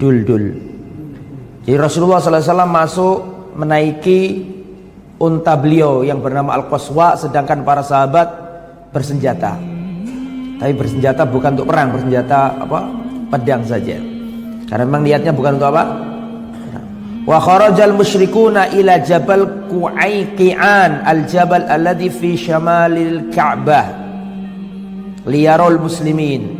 dul-dul. Jadi Rasulullah SAW masuk menaiki unta beliau yang bernama Al-Qaswa, sedangkan para sahabat bersenjata. Tapi bersenjata bukan untuk perang, bersenjata pedang saja. Karena memang niatnya bukan untuk apa? Wa kharajal musyrikuna ila Jabal Qu'ayqi'an, al-jabal alladhi fi syamalil Ka'bah, liyarul muslimin.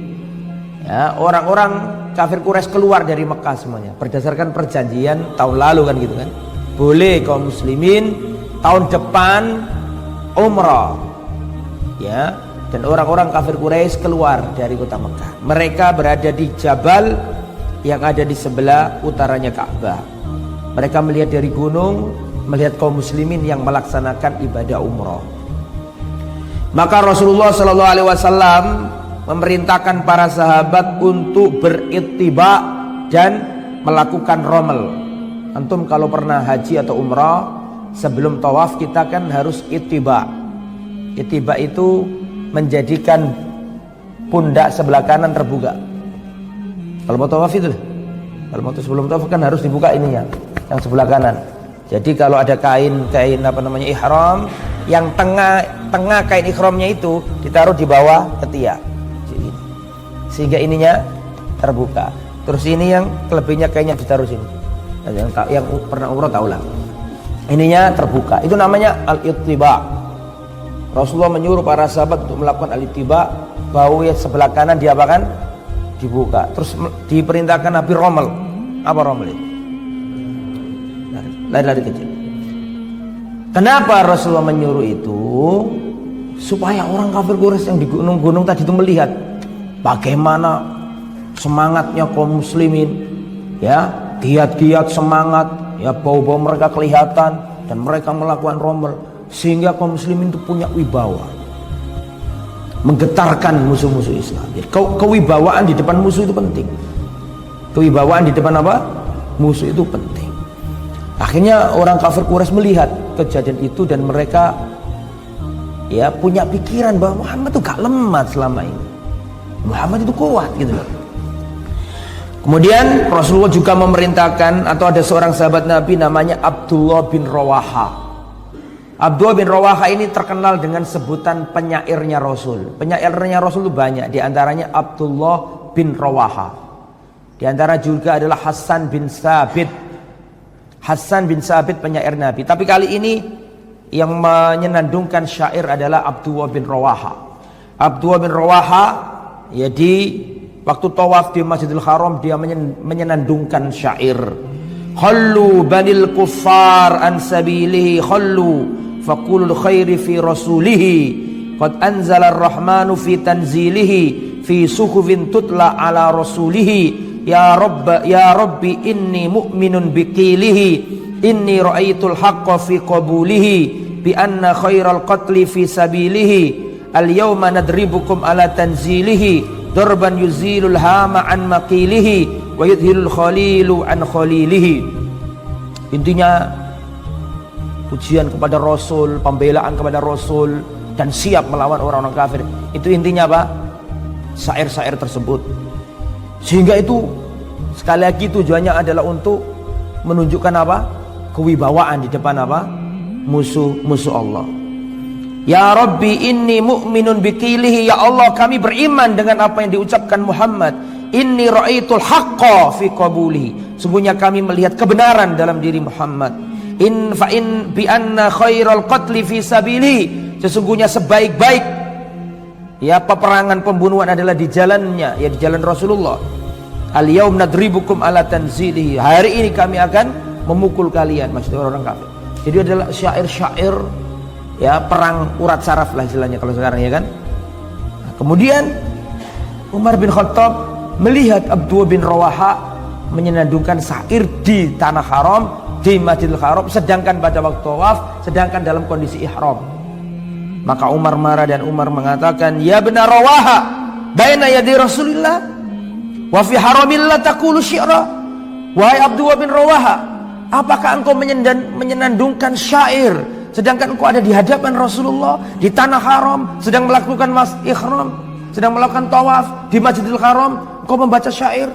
Ya, orang-orang kafir Quraisy keluar dari Mekah semuanya berdasarkan perjanjian tahun lalu kan gitu kan. Boleh kaum muslimin tahun depan umrah. Ya, dan orang-orang kafir Quraisy keluar dari kota Mekah. Mereka berada di jabal yang ada di sebelah utaranya Ka'bah. Mereka melihat dari gunung, melihat kaum muslimin yang melaksanakan ibadah umrah. Maka Rasulullah SAW memerintahkan para sahabat untuk berittiba dan melakukan romel. Antum kalau pernah haji atau umrah, sebelum tawaf kita kan harus ittiba. Ittiba itu menjadikan pundak sebelah kanan terbuka. Kalau mau tawaf itu, kalau mau sebelum tawaf kan harus dibuka ininya, yang sebelah kanan. Jadi kalau ada kain ihram, yang tengah kain ihramnya itu ditaruh di bawah ketiak, sehingga ininya terbuka. Terus ini yang kelebihnya kainnya ditaruh sini. Yang pernah umrah tahu lah. Ininya terbuka. Itu namanya al-ittiba. Rasulullah menyuruh para sahabat untuk melakukan al-ittiba, bahu yang sebelah kanan diapakan? Dibuka. Terus diperintahkan Nabi romel. Apa romel itu? Lari-lari kecil. Kenapa Rasulullah menyuruh itu? Supaya orang kafir Quraisy yang di gunung-gunung tadi itu melihat bagaimana semangatnya kaum muslimin, ya, giat-giat semangat, ya, bau-bau mereka kelihatan dan mereka melakukan romel sehingga kaum muslimin itu punya wibawa, menggetarkan musuh-musuh Islam. Jadi kewibawaan di depan musuh itu penting. Kewibawaan di depan apa? Musuh itu penting. Akhirnya orang kafir Quraisy melihat kejadian itu dan mereka ya punya pikiran bahwa Muhammad itu gak lemah selama ini. Muhammad itu kuat gitu loh. Kemudian Rasulullah juga memerintahkan, atau ada seorang sahabat Nabi namanya Abdullah bin Rawaha. Abdullah bin Rawaha ini terkenal dengan sebutan penyairnya Rasul. Penyairnya Rasul itu banyak, di antaranya Abdullah bin Rawaha. Di antara juga adalah Hasan bin Sabit. Hasan bin Sabit penyair Nabi. Tapi kali ini yang menyenandungkan syair adalah Abdullah bin Rawaha. Abdullah bin Rawaha, ya, di waktu tawaf di Masjidil Haram dia menyenandungkan syair. Khallu banil kuffar an sabilihi khallu faqulul khairi fi rasulihi qad anzala ar-rahmanu fi tanzilihi fi suhufin tutla ala rasulihi ya rabbi inni mu'minun biqilihi inni ra'aitul haqqa fi qabulihi bi anna khairal qatli fi sabilihi al yawma nadribukum ala tanzilihi darban yuzilul hama an maqilihi wa yudhilul khalilu an khalilihi. Intinya pujian kepada Rasul, pembelaan kepada Rasul, dan siap melawan orang-orang kafir. Itu intinya apa? Syair-syair tersebut. Sehingga itu sekali lagi tujuannya adalah untuk menunjukkan apa? Kewibawaan di depan apa? Musuh-musuh Allah. Ya Rabbi inni mu'minun biqilihi, ya Allah kami beriman dengan apa yang diucapkan Muhammad. Inni ra'aitul haqqa fi qabulihi, sungguhnya kami melihat kebenaran dalam diri Muhammad. In bi anna khairal qatli fi sabilihi, sesungguhnya sebaik-baik ya peperangan pembunuhan adalah di jalannya, ya di jalan Rasulullah. Al yaum nadribukum ala tanzilihi, hari ini kami akan memukul kalian, maksudnya orang kafir. Jadi adalah syair-syair, ya, perang urat saraf lah istilahnya kalau sekarang, ya kan. Nah, kemudian Umar bin Khattab melihat Abdullah bin Rawaha menyenandungkan syair di tanah haram, di Masjidil Haram, sedangkan pada waktu tawaf, sedangkan dalam kondisi ihram. Maka Umar marah dan Umar mengatakan, ya benar Rawaha baina yadi Rasulillah wa fi haramillah taqulu syi'ra. Wahai Abdullah bin Rawaha, apakah engkau menyenandungkan syair sedangkan engkau ada di hadapan Rasulullah di tanah haram, sedang melakukan ihram, sedang melakukan tawaf di Masjidil Haram, engkau membaca syair?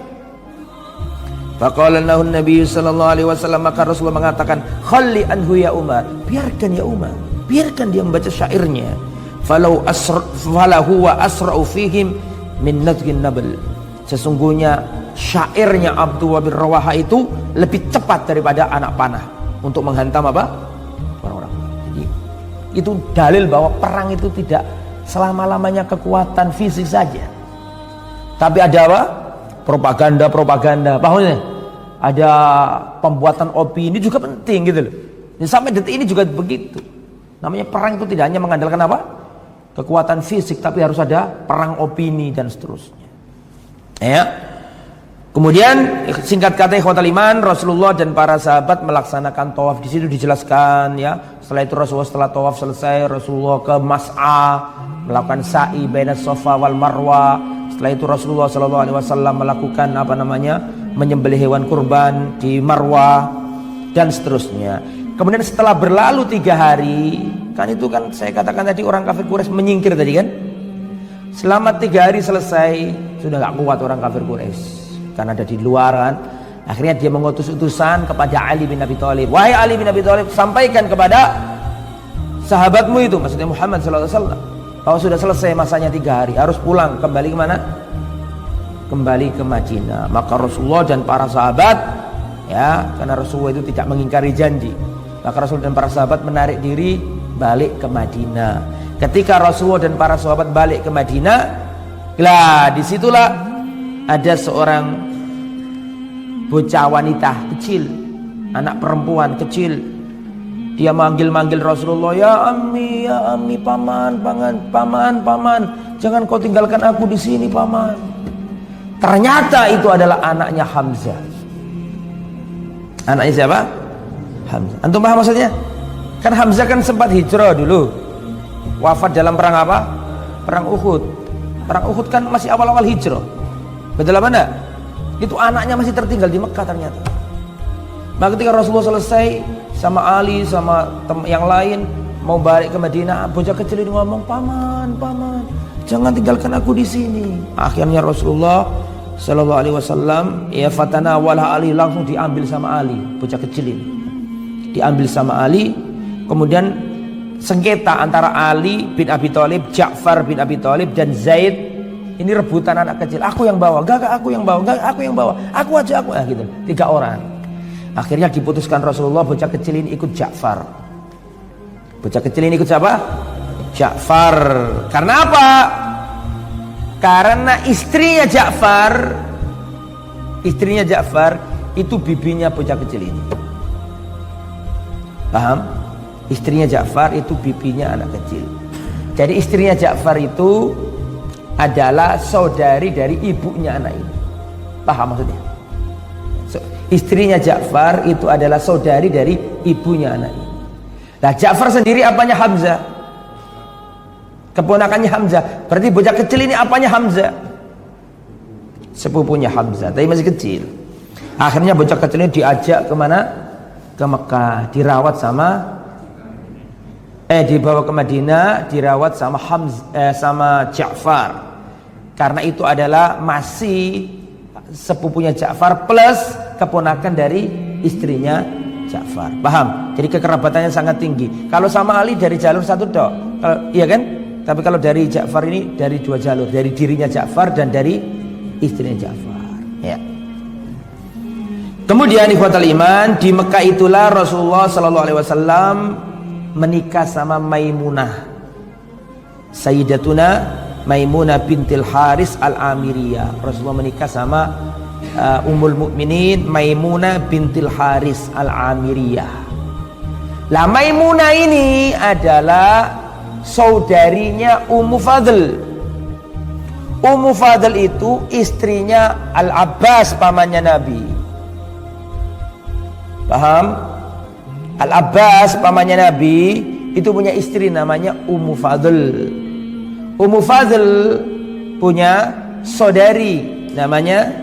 Faqala lahu Nabi sallallahu alaihi wasallam, maka Rasulullah mengatakan, "Khalli anhu ya Umar." Biarkan ya Umar, biarkan dia membaca syairnya. Falahu wa asra'u fihim min nadgin nabl. Sesungguhnya syairnya Abdullah bin Rawaha itu lebih cepat daripada anak panah untuk menghantam apa? Orang-orang. Jadi itu dalil bahwa perang itu tidak selama-lamanya kekuatan fisik saja. Tapi ada apa? Propaganda. Paham? Ada pembuatan opini juga penting gitu loh. Dan sampai detik ini juga begitu. Namanya perang itu tidak hanya mengandalkan apa? Kekuatan fisik, tapi harus ada perang opini dan seterusnya. Ya. Kemudian singkat kata ikhwatal iman, Rasulullah dan para sahabat melaksanakan tawaf. Di situ dijelaskan ya. Setelah itu Rasulullah setelah tawaf selesai, Rasulullah ke Mas'a, melakukan sa'i baina Safa wal Marwa. Setelah itu Rasulullah SAW melakukan menyembelih hewan kurban di Marwah dan seterusnya. Kemudian setelah berlalu 3 hari, kan itu kan saya katakan tadi orang kafir Quraisy menyingkir tadi kan. Selama 3 hari selesai, sudah gak kuat orang kafir Quraisy karena ada di luaran. Akhirnya dia mengutus utusan kepada Ali bin Abi Thalib. Wahai Ali bin Abi Thalib, sampaikan kepada sahabatmu itu, maksudnya Muhammad SAW, bahwa sudah selesai masanya 3 hari, harus pulang. Kembali kemana? Kembali ke Madinah. Maka Rasulullah dan para sahabat, ya, karena Rasulullah itu tidak mengingkari janji, maka Rasul dan para sahabat menarik diri balik ke Madinah. Ketika Rasulullah dan para sahabat balik ke Madinah, lah disitulah ada seorang bocah wanita kecil, anak perempuan kecil. Dia manggil-manggil Rasulullah, ya ammi, paman, jangan kau tinggalkan aku di sini, paman. Ternyata itu adalah anaknya Hamzah. Anaknya siapa? Hamzah. Antum paham maksudnya? Kan Hamzah kan sempat hijrah dulu, wafat dalam perang apa? Perang Uhud. Perang Uhud kan masih awal-awal hijrah. Betul apa enggak? Itu anaknya masih tertinggal di Mekah ternyata. Maka ketika Rasulullah selesai sama Ali sama yang lain mau balik ke Madinah, bocah kecil ini ngomong, paman, jangan tinggalkan aku di sini. Akhirnya Rasulullah Shallallahu Alaihi Wasallam ya fatana wala Ali, langsung diambil sama Ali, bocah kecil ini diambil sama Ali. Kemudian sengketa antara Ali bin Abi Thalib, Ja'far bin Abi Thalib dan Zaid ini rebutan anak kecil. Aku yang bawa, gak aku yang bawa, gak aku yang bawa, aku aja gitu. 3 orang. Akhirnya diputuskan Rasulullah, bocah kecil ini ikut Ja'far. Bocah kecil ini ikut siapa? Ja'far. Karena apa? Karena istrinya Ja'far itu bibinya bocah kecil ini. Paham? Istrinya Ja'far itu bibinya anak kecil. Jadi istrinya Ja'far itu adalah saudari dari ibunya anak ini. Paham maksudnya? Istrinya Ja'far itu adalah saudari dari ibunya anak ini. Nah, Ja'far sendiri apanya Hamzah? Keponakannya Hamzah. Berarti bocah kecil ini apanya Hamzah? Sepupunya Hamzah, tapi masih kecil. Akhirnya bocah kecil ini diajak kemana? Ke Mekah, dirawat dibawa ke Madinah, dirawat sama sama Ja'far. Karena itu adalah masih sepupunya Ja'far plus keponakan dari istrinya Ja'far. Paham? Jadi kekerabatannya sangat tinggi. Kalau sama Ali dari jalur satu dok, iya kan? Tapi kalau dari Ja'far ini dari 2 jalur, dari dirinya Ja'far dan dari istrinya Ja'far. Ya. Kemudian ikhwatal iman, di Mekah itulah Rasulullah Sallallahu Alaihi Wasallam menikah sama Maimunah, Sayyidatuna Maimunah bintil Haris al-Amiriyah. Rasulullah menikah sama Ummul Mukminin Maimunah bintil Haris al-Amiriyah. Lah Maimunah ini adalah saudarinya Ummu Fadl. Ummu Fadl itu istrinya Al-Abbas, pamannya Nabi. Paham? Al-Abbas pamannya Nabi itu punya istri namanya Ummu Fadl. Ummu Fadl punya saudari namanya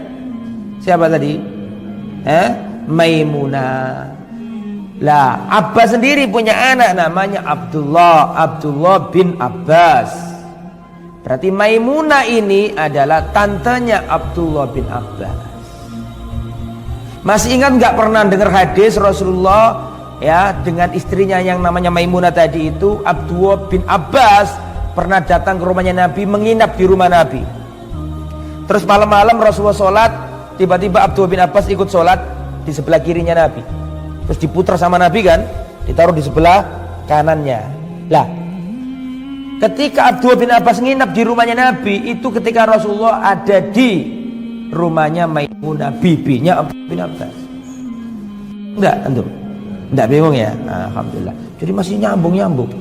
siapa tadi? Maimunah. Lah Abbas sendiri punya anak namanya Abdullah bin Abbas. Berarti Maimunah ini adalah tantenya Abdullah bin Abbas. Masih ingat nggak pernah dengar hadis Rasulullah ya dengan istrinya yang namanya Maimunah tadi itu? Abdullah bin Abbas pernah datang ke rumahnya Nabi, menginap di rumah Nabi. Terus malam-malam Rasulullah sholat, tiba-tiba Abdullah bin Abbas ikut sholat di sebelah kirinya Nabi. Terus diputar sama Nabi kan, ditaruh di sebelah kanannya. Lah, ketika Abdullah bin Abbas nginap di rumahnya Nabi, itu ketika Rasulullah ada di rumahnya Maimunah, bibinya Abdullah bin Abbas. Enggak, antum? Enggak bingung ya? Nah, alhamdulillah. Jadi masih nyambung-nyambung.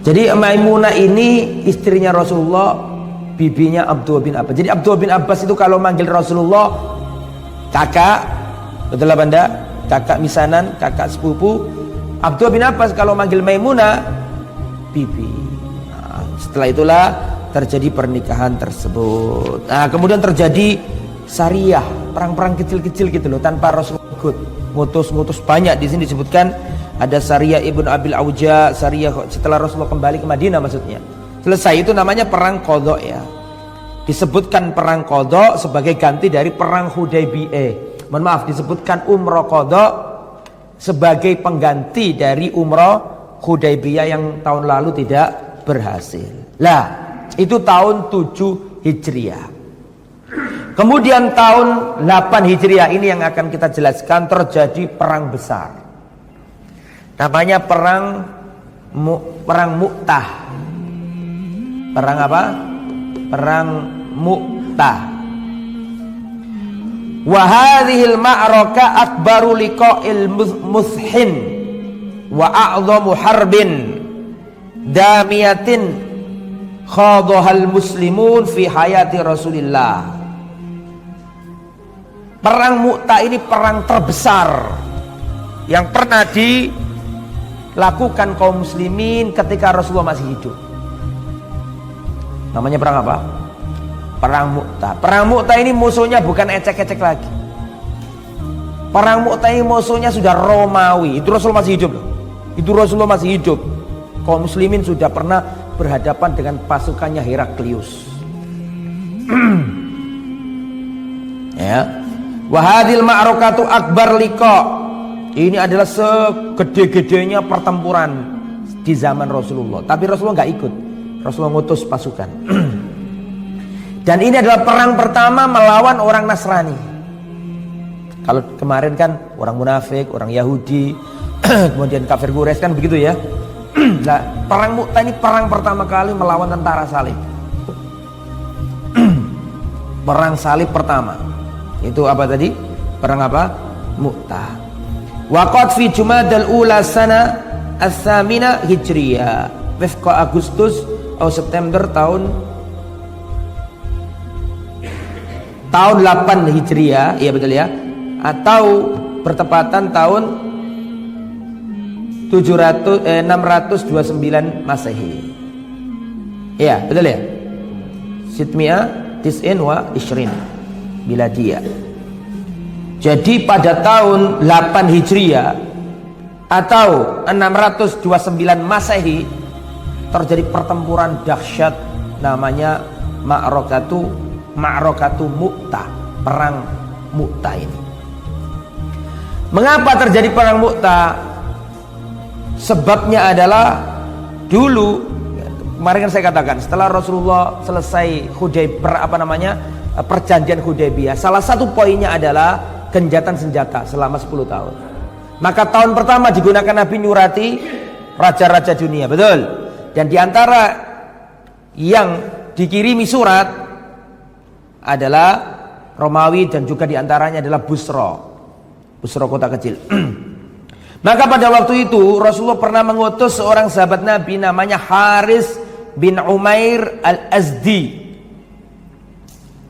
Jadi Maimunah ini istrinya Rasulullah, bibinya Abdullah bin Abbas. Jadi Abdullah bin Abbas itu kalau manggil Rasulullah kakak, betul apa enggak? Kakak misanan, kakak sepupu. Abdullah bin Abbas kalau manggil Maimunah bibi. Nah, setelah itulah terjadi pernikahan tersebut. Nah, kemudian terjadi syariah, perang-perang kecil-kecil gitu loh, tanpa Rasulullah ikut. Ngutus banyak. Di sini disebutkan ada Sariyah Ibn Abil Auja, Sariyah setelah Rasulullah kembali ke Madinah maksudnya. Selesai itu namanya perang Qadha ya. Disebutkan perang Qadha sebagai ganti dari perang Hudaybiyah. Mohon maaf, disebutkan Umrah Qadha sebagai pengganti dari Umrah Hudaybiyah yang tahun lalu tidak berhasil. Lah, itu tahun 7 Hijriah. Kemudian tahun 8 Hijriah ini yang akan kita jelaskan, terjadi perang besar. Namanya perang Mu'tah. Perang apa? Perang Mu'tah. Wa hadhil ma'raka akbaru liqa'il mushin wa a'zamu harbin damiyatin khadhahal muslimun fi hayati Rasulillah. Perang Mu'tah ini perang terbesar yang pernah dilakukan kaum muslimin ketika Rasulullah masih hidup. Namanya perang apa? Perang Mu'tah. Perang Mu'tah ini musuhnya bukan ecek-ecek lagi. Perang Mu'tah ini musuhnya sudah Romawi. Itu Rasulullah masih hidup loh. Itu Rasulullah masih hidup. Kaum muslimin sudah pernah berhadapan dengan pasukannya Heraklius. Ya. Wahadil ma'rokatu akbar liqa. Ini adalah segede-gedenya pertempuran di zaman Rasulullah. Tapi Rasulullah nggak ikut. Rasulullah ngutus pasukan. Dan ini adalah perang pertama melawan orang Nasrani. Kalau kemarin kan orang munafik, orang Yahudi, kemudian kafir Quraisy kan begitu ya. Nah, perang Mu'tah ini perang pertama kali melawan tentara salib. Perang salib pertama. Itu apa tadi? Perang apa? Mu'tah. Waqat fi Jumadal Ula sana as-samina Hijriyah. Wifqa Agustus atau September tahun 8 Hijriah, iya betul ya. Atau bertepatan tahun 629 Masehi. Iya, betul ya? Sitmi'ah tis'in wa ishrin Miladiyah. Jadi pada tahun 8 Hijriah atau 629 Masehi terjadi pertempuran dahsyat namanya Ma'rokatu Mu'tah, perang Mu'tah ini. Mengapa terjadi perang Mu'tah? Sebabnya adalah dulu kemarin kan saya katakan setelah Rasulullah selesai perjanjian Hudaybiyah, salah satu poinnya adalah genjatan senjata selama 10 tahun. Maka tahun pertama digunakan Nabi nyurati raja-raja dunia, betul? Dan diantara yang dikirimi surat adalah Romawi dan juga diantaranya adalah Busra kota kecil. Maka pada waktu itu Rasulullah pernah mengutus seorang sahabat Nabi namanya Haris bin Umair al-Azdi.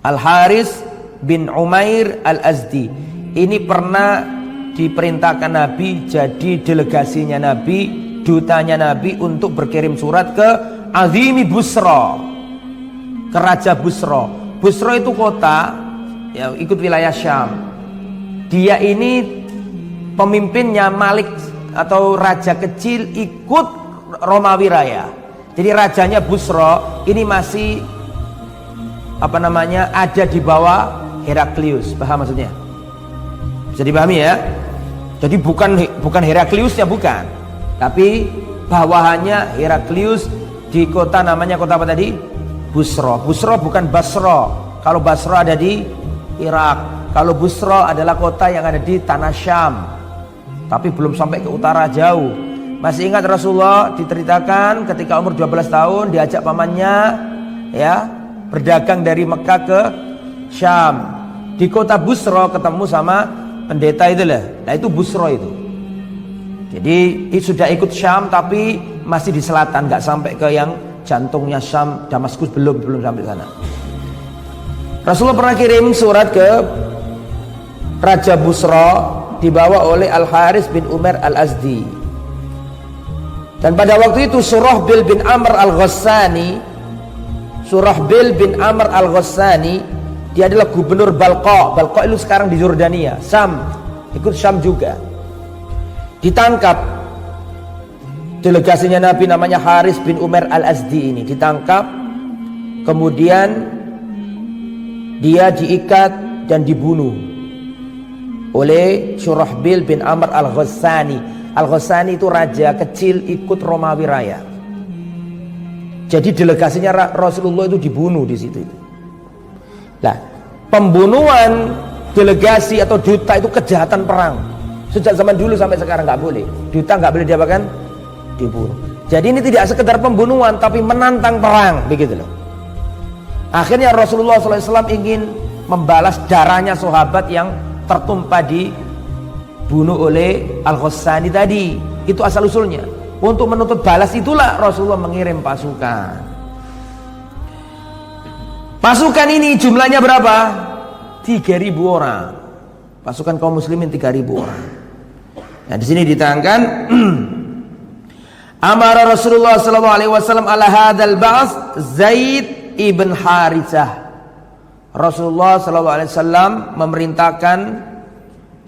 Al-Haris bin Umair al-Azdi ini pernah diperintahkan Nabi jadi delegasinya Nabi, dutanya Nabi untuk berkirim surat ke Azimi Busra, ke Raja Busra. Busra itu kota ya, ikut wilayah Syam. Dia ini pemimpinnya Malik atau raja kecil ikut Romawi Raya. Jadi rajanya Busra ini masih ada di bawah Heraklius, paham maksudnya? Bisa dipahami ya? Jadi bukan Herakliusnya, bukan, tapi bawahannya Heraklius di kota, namanya kota apa tadi? Busra. Busra bukan Basra. Kalau Basra ada di Irak, kalau Busra adalah kota yang ada di tanah Syam, tapi belum sampai ke utara jauh. Masih ingat Rasulullah diceritakan ketika umur 12 tahun diajak pamannya ya berdagang dari Mekah ke Syam. Di kota Busra ketemu sama pendeta itu lah. Nah itu Busra itu. Jadi sudah ikut Syam tapi masih di selatan, nggak sampai ke yang jantungnya Syam, Damaskus, belum sampai sana. Rasulullah pernah kirim surat ke Raja Busra, dibawa oleh Al-Haris bin Umar Al-Azdi. Dan pada waktu itu Surahbil bin Amr Al-Ghassani, Surahbil bin Amr Al-Ghassani, dia adalah gubernur Balqa. Balqa itu sekarang di Jordania, Syam, ikut Syam juga. Ditangkap delegasinya Nabi, namanya Haris bin Umar Al-Azdi ini ditangkap, kemudian dia diikat dan dibunuh oleh Surahbil bin Amr Al-Ghassani. Al-Ghassani itu raja kecil ikut Romawi Raya. Jadi delegasinya Rasulullah itu dibunuh di situ. Nah, pembunuhan delegasi atau duta itu kejahatan perang. Sejak zaman dulu sampai sekarang nggak boleh. Duta nggak boleh diapakan? Dibunuh. Jadi ini tidak sekedar pembunuhan tapi menantang perang, begitu loh. Akhirnya Rasulullah SAW ingin membalas darahnya sahabat yang tertumpah dibunuh oleh Al-Ghassani tadi. Itu asal usulnya. Untuk menuntut balas itulah Rasulullah mengirim pasukan. Pasukan ini jumlahnya berapa? 3.000 orang. Pasukan kaum muslimin 3.000 orang. Nah di sini diterangkan Amara Rasulullah SAW ala hadzal ba'ts Zaid ibn Haritsah. Rasulullah SAW memerintahkan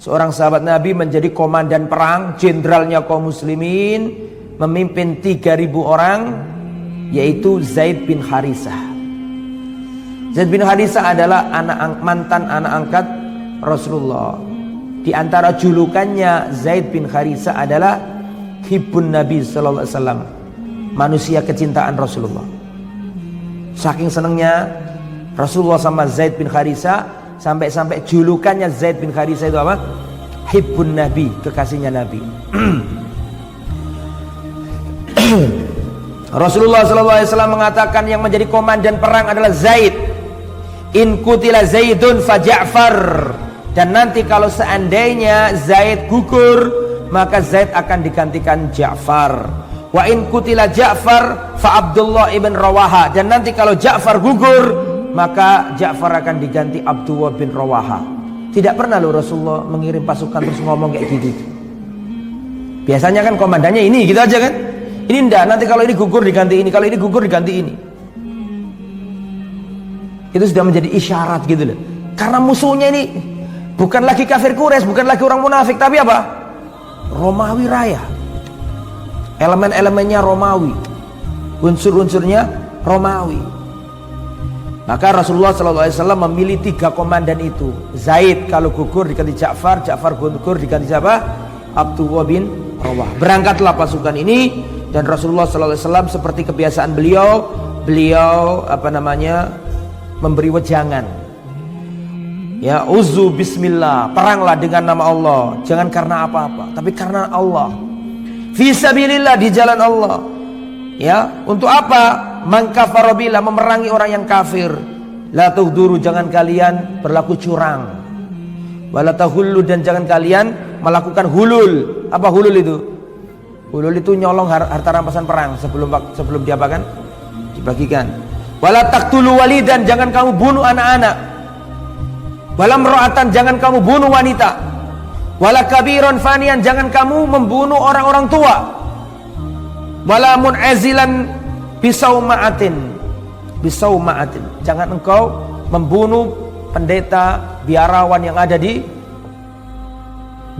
seorang sahabat Nabi menjadi komandan perang, jenderalnya kaum muslimin, memimpin 3.000 orang, yaitu Zaid bin Haritsah. Zaid bin Haritsah adalah mantan anak angkat Rasulullah. Di antara julukannya Zaid bin Haritsah adalah Hibbun Nabi SAW, manusia kecintaan Rasulullah. Saking senangnya Rasulullah sama Zaid bin Haritsah, sampai julukannya Zaid bin Haritsah itu apa? Hibbun Nabi, kekasihnya Nabi. Rasulullah SAW mengatakan yang menjadi komandan perang adalah Zaid. In kutila Zaidun fa Ja'far. Dan nanti kalau seandainya Zaid gugur, maka Zaid akan digantikan Ja'far. Wa in kutila Ja'far fa Abdullah ibn Rawaha. Dan nanti kalau Ja'far gugur, maka Ja'far akan diganti Abdullah bin Rawaha. Tidak pernah loh Rasulullah mengirim pasukan terus ngomong kayak gitu. Biasanya kan komandannya ini, gitu aja kan. Ini enggak, nanti kalau ini gugur diganti ini, kalau ini gugur diganti ini. Itu sudah menjadi isyarat gitu loh. Karena musuhnya ini bukan lagi kafir Quraisy, bukan lagi orang munafik, tapi apa? Romawi Raya. Elemen-elemennya Romawi, unsur-unsurnya Romawi. Maka Rasulullah SAW memilih 3 komandan itu. Zaid kalau gugur diganti Ja'far, Ja'far gugur diganti siapa? Abdullah bin Rawah. Berangkatlah pasukan ini, dan Rasulullah SAW seperti kebiasaan beliau memberi wejangan. Ya, uzu bismillah, peranglah dengan nama Allah, jangan karena apa-apa, tapi karena Allah. Fisabilillah, di jalan Allah. Ya, untuk apa? Man kafara billah, memerangi orang yang kafir. La tuhduru, jangan kalian berlaku curang. Wala tahullu, dan jangan kalian melakukan hulul. Apa hulul itu? Hulul itu nyolong harta rampasan perang sebelum diapakan? Dibagikan. Wala taqtulu walidan, jangan kamu bunuh anak-anak. Wala mra'atan, jangan kamu bunuh wanita. Wala kabiran fanian, jangan kamu membunuh orang-orang tua. Wala mun'azilan bisawma'atin, jangan engkau membunuh pendeta biarawan yang ada di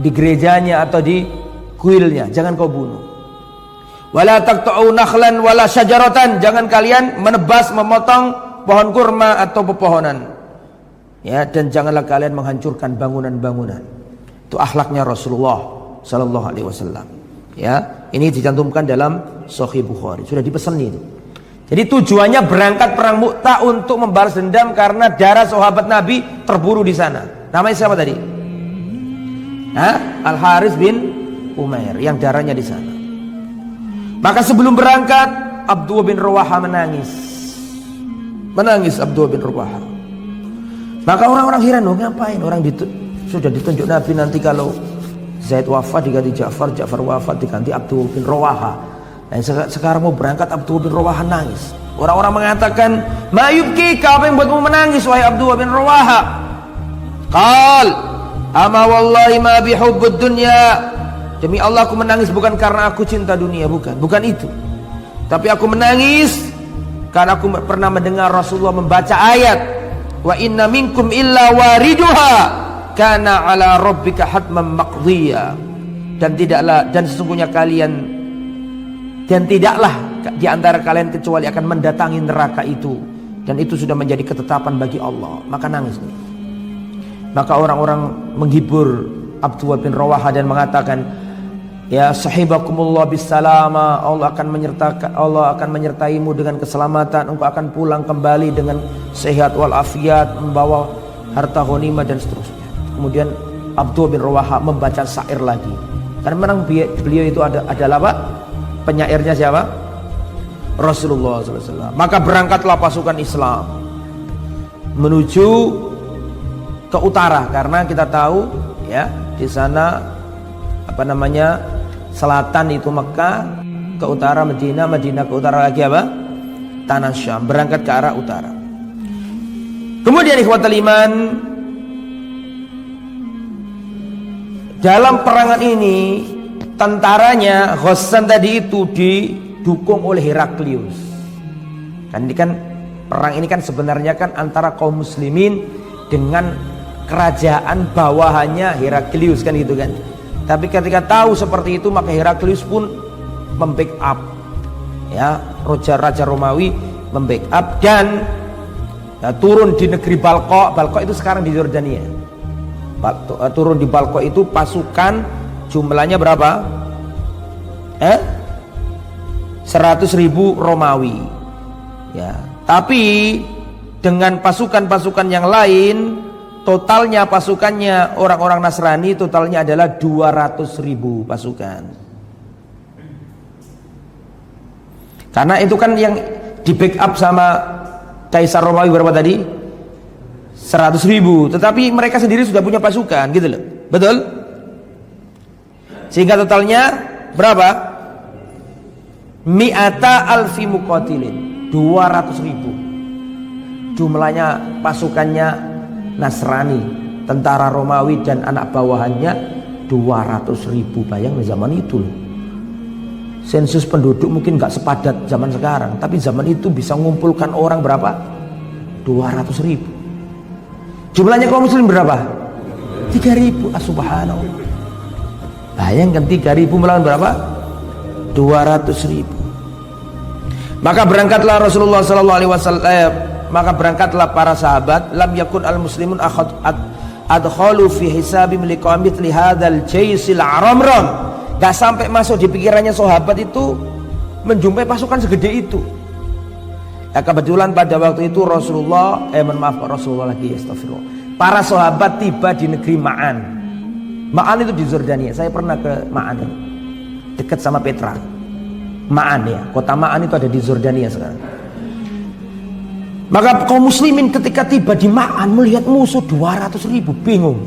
gerejanya atau di kuilnya, jangan kau bunuh. Wala taqta'u nakhlan wala syajaratan, jangan kalian menebas, memotong pohon kurma atau pepohonan. Ya, dan janganlah kalian menghancurkan bangunan-bangunan. Itu akhlaknya Rasulullah sallallahu alaihi wasallam. Ya, ini dicantumkan dalam Sahih Bukhari. Sudah dipesan itu. Jadi tujuannya berangkat perang Mu'tah untuk membalas dendam karena darah sahabat Nabi terburu di sana. Namanya siapa tadi? Al Haris bin Umair yang darahnya di sana. Maka sebelum berangkat Abdullah bin Rawaha menangis. Menangis Abdullah bin Rawaha. Maka orang-orang heran, ngapain orang sudah ditunjuk Nabi nanti kalau Zaid wafat diganti Ja'far, Ja'far wafat diganti Abdullah bin Rawaha. Nah, sekarang mau berangkat Abdullah bin Rawaha nangis. Orang-orang mengatakan, "Ma yubkika, apa yang buatmu menangis wahai Abdullah bin Rawaha?" Qal, "Ama wallahi ma bihubbud dunya." Demi Allah aku menangis bukan karena aku cinta dunia, bukan itu. Tapi aku menangis karena aku pernah mendengar Rasulullah membaca ayat, "Wa inna minkum illa wariduha kana ala rabbika hatman maqdiya." Dan sesungguhnya kalian dan tidaklah di antara kalian kecuali akan mendatangi neraka itu, dan itu sudah menjadi ketetapan bagi Allah. Maka nangis nih. Maka orang-orang menghibur Abdullah bin Rawaha dan mengatakan, "Ya sahibakumullah bisalama, Allah akan menyertaimu dengan keselamatan, engkau akan pulang kembali dengan sehat walafiat, membawa harta ghanimah dan seterusnya." Kemudian Abdullah bin Rawaha membaca syair lagi. Karena memang beliau itu adalah apa? Penyairnya siapa? Rasulullah SAW. Maka berangkatlah pasukan Islam menuju ke utara, karena kita tahu ya di sana selatan itu Mekah, ke utara Madinah, Madinah ke utara lagi apa? Tanah Syam. Berangkat ke arah utara. Kemudian ikhwatul iman, dalam perangan ini tentaranya Ghassan tadi itu didukung oleh Heraklius. Kan ini kan perang ini kan sebenarnya kan antara kaum muslimin dengan kerajaan bawahannya Heraklius kan gitu kan. Tapi ketika tahu seperti itu maka Heraklius pun membackup ya, raja Romawi membackup dan turun di negeri Balqa. Balqa itu sekarang di Yordania. Turun di Balqa itu pasukan jumlahnya berapa? 100.000 Romawi. Ya, tapi dengan pasukan-pasukan yang lain, totalnya pasukannya orang-orang Nasrani totalnya adalah 200.000 pasukan. Karena itu kan yang di backup sama Kaisar Romawi berapa tadi? 100.000. Tetapi mereka sendiri sudah punya pasukan, gitu loh. Betul? Sehingga totalnya berapa? Mi'ata alfi muqatilin, 200.000. Jumlahnya pasukannya Nasrani, tentara Romawi dan anak bawahannya 200.000. Bayang di zaman itu loh. Sensus penduduk mungkin gak sepadat zaman sekarang, tapi zaman itu bisa mengumpulkan orang berapa? 200.000. Jumlahnya kaum muslim berapa? 3.000. Subhanallah. Bayangkan 3.000 melawan berapa? 200.000. Maka berangkatlah Rasulullah sallallahu alaihi wasallam, maka berangkatlah para sahabat. Lam yakun al muslimun adkhalu fi hisabi liqamit li hadzal jaysil aramram. Gak sampai masuk di pikirannya sahabat itu menjumpai pasukan segede itu. Ya, kebetulan pada waktu itu Rasulullah astagfirullah. Para sahabat tiba di negeri Ma'an. Ma'an itu di Jordania. Saya pernah ke Ma'an, dekat sama Petra. Ma'an ya, kota Ma'an itu ada di Jordania sekarang. Maka kaum muslimin ketika tiba di Ma'an melihat musuh 200.000, bingung.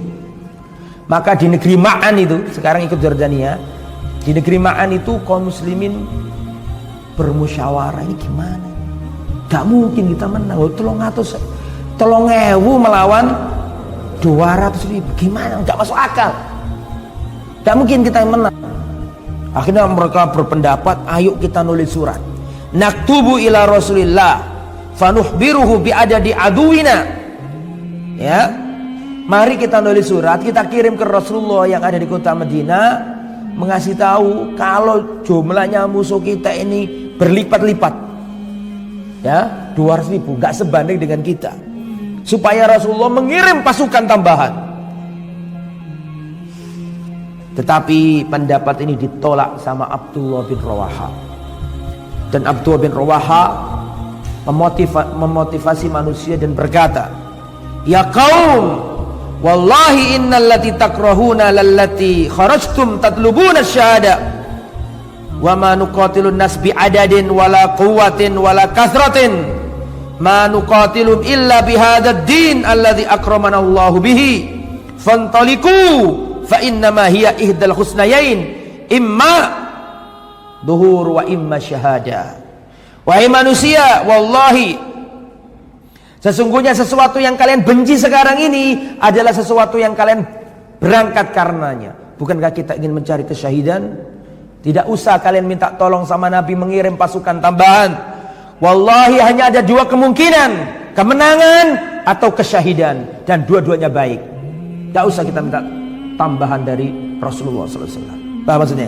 Maka di negeri Ma'an itu, sekarang ikut Jordania, di negeri Ma'an itu kaum muslimin bermusyawarah, ini gimana? Gak mungkin kita menang. 3.000 melawan 200.000, gimana? Gak masuk akal. Gak mungkin kita menang. Akhirnya mereka berpendapat, ayo kita nulis surat. Naktubu ila Rasulillah fanuhbiruhu bi'adadi aduwina. Ya, mari kita nulis surat, kita kirim ke Rasulullah yang ada di kota Madinah, mengasih tahu kalau jumlahnya musuh kita ini berlipat-lipat. Ya, 200.000, gak sebanding dengan kita. Supaya Rasulullah mengirim pasukan tambahan. Tetapi pendapat ini ditolak sama Abdullah bin Rawaha. Dan Abdullah bin Rawaha memotivasi manusia dan berkata, "Ya qaum, wallahi innal lati takrahuna lallati kharajtum tatlubuna syahada wa ma nuqatilun nas bi adadin wala quwwatin wala kasratin ma nuqatilum illa bihadzal din alladzi akramana Allahu bihi fantaliqu fa innama hiya ihdal husnayain imma duhur wa imma syahada." Wahai manusia, wallahi, sesungguhnya sesuatu yang kalian benci sekarang ini adalah sesuatu yang kalian berangkat karenanya. Bukankah kita ingin mencari kesyahidan? Tidak usah kalian minta tolong sama Nabi mengirim pasukan tambahan. Wallahi hanya ada dua kemungkinan, kemenangan atau kesyahidan, dan dua-duanya baik. Tidak usah kita minta tambahan dari Rasulullah SAW. Paham maksudnya?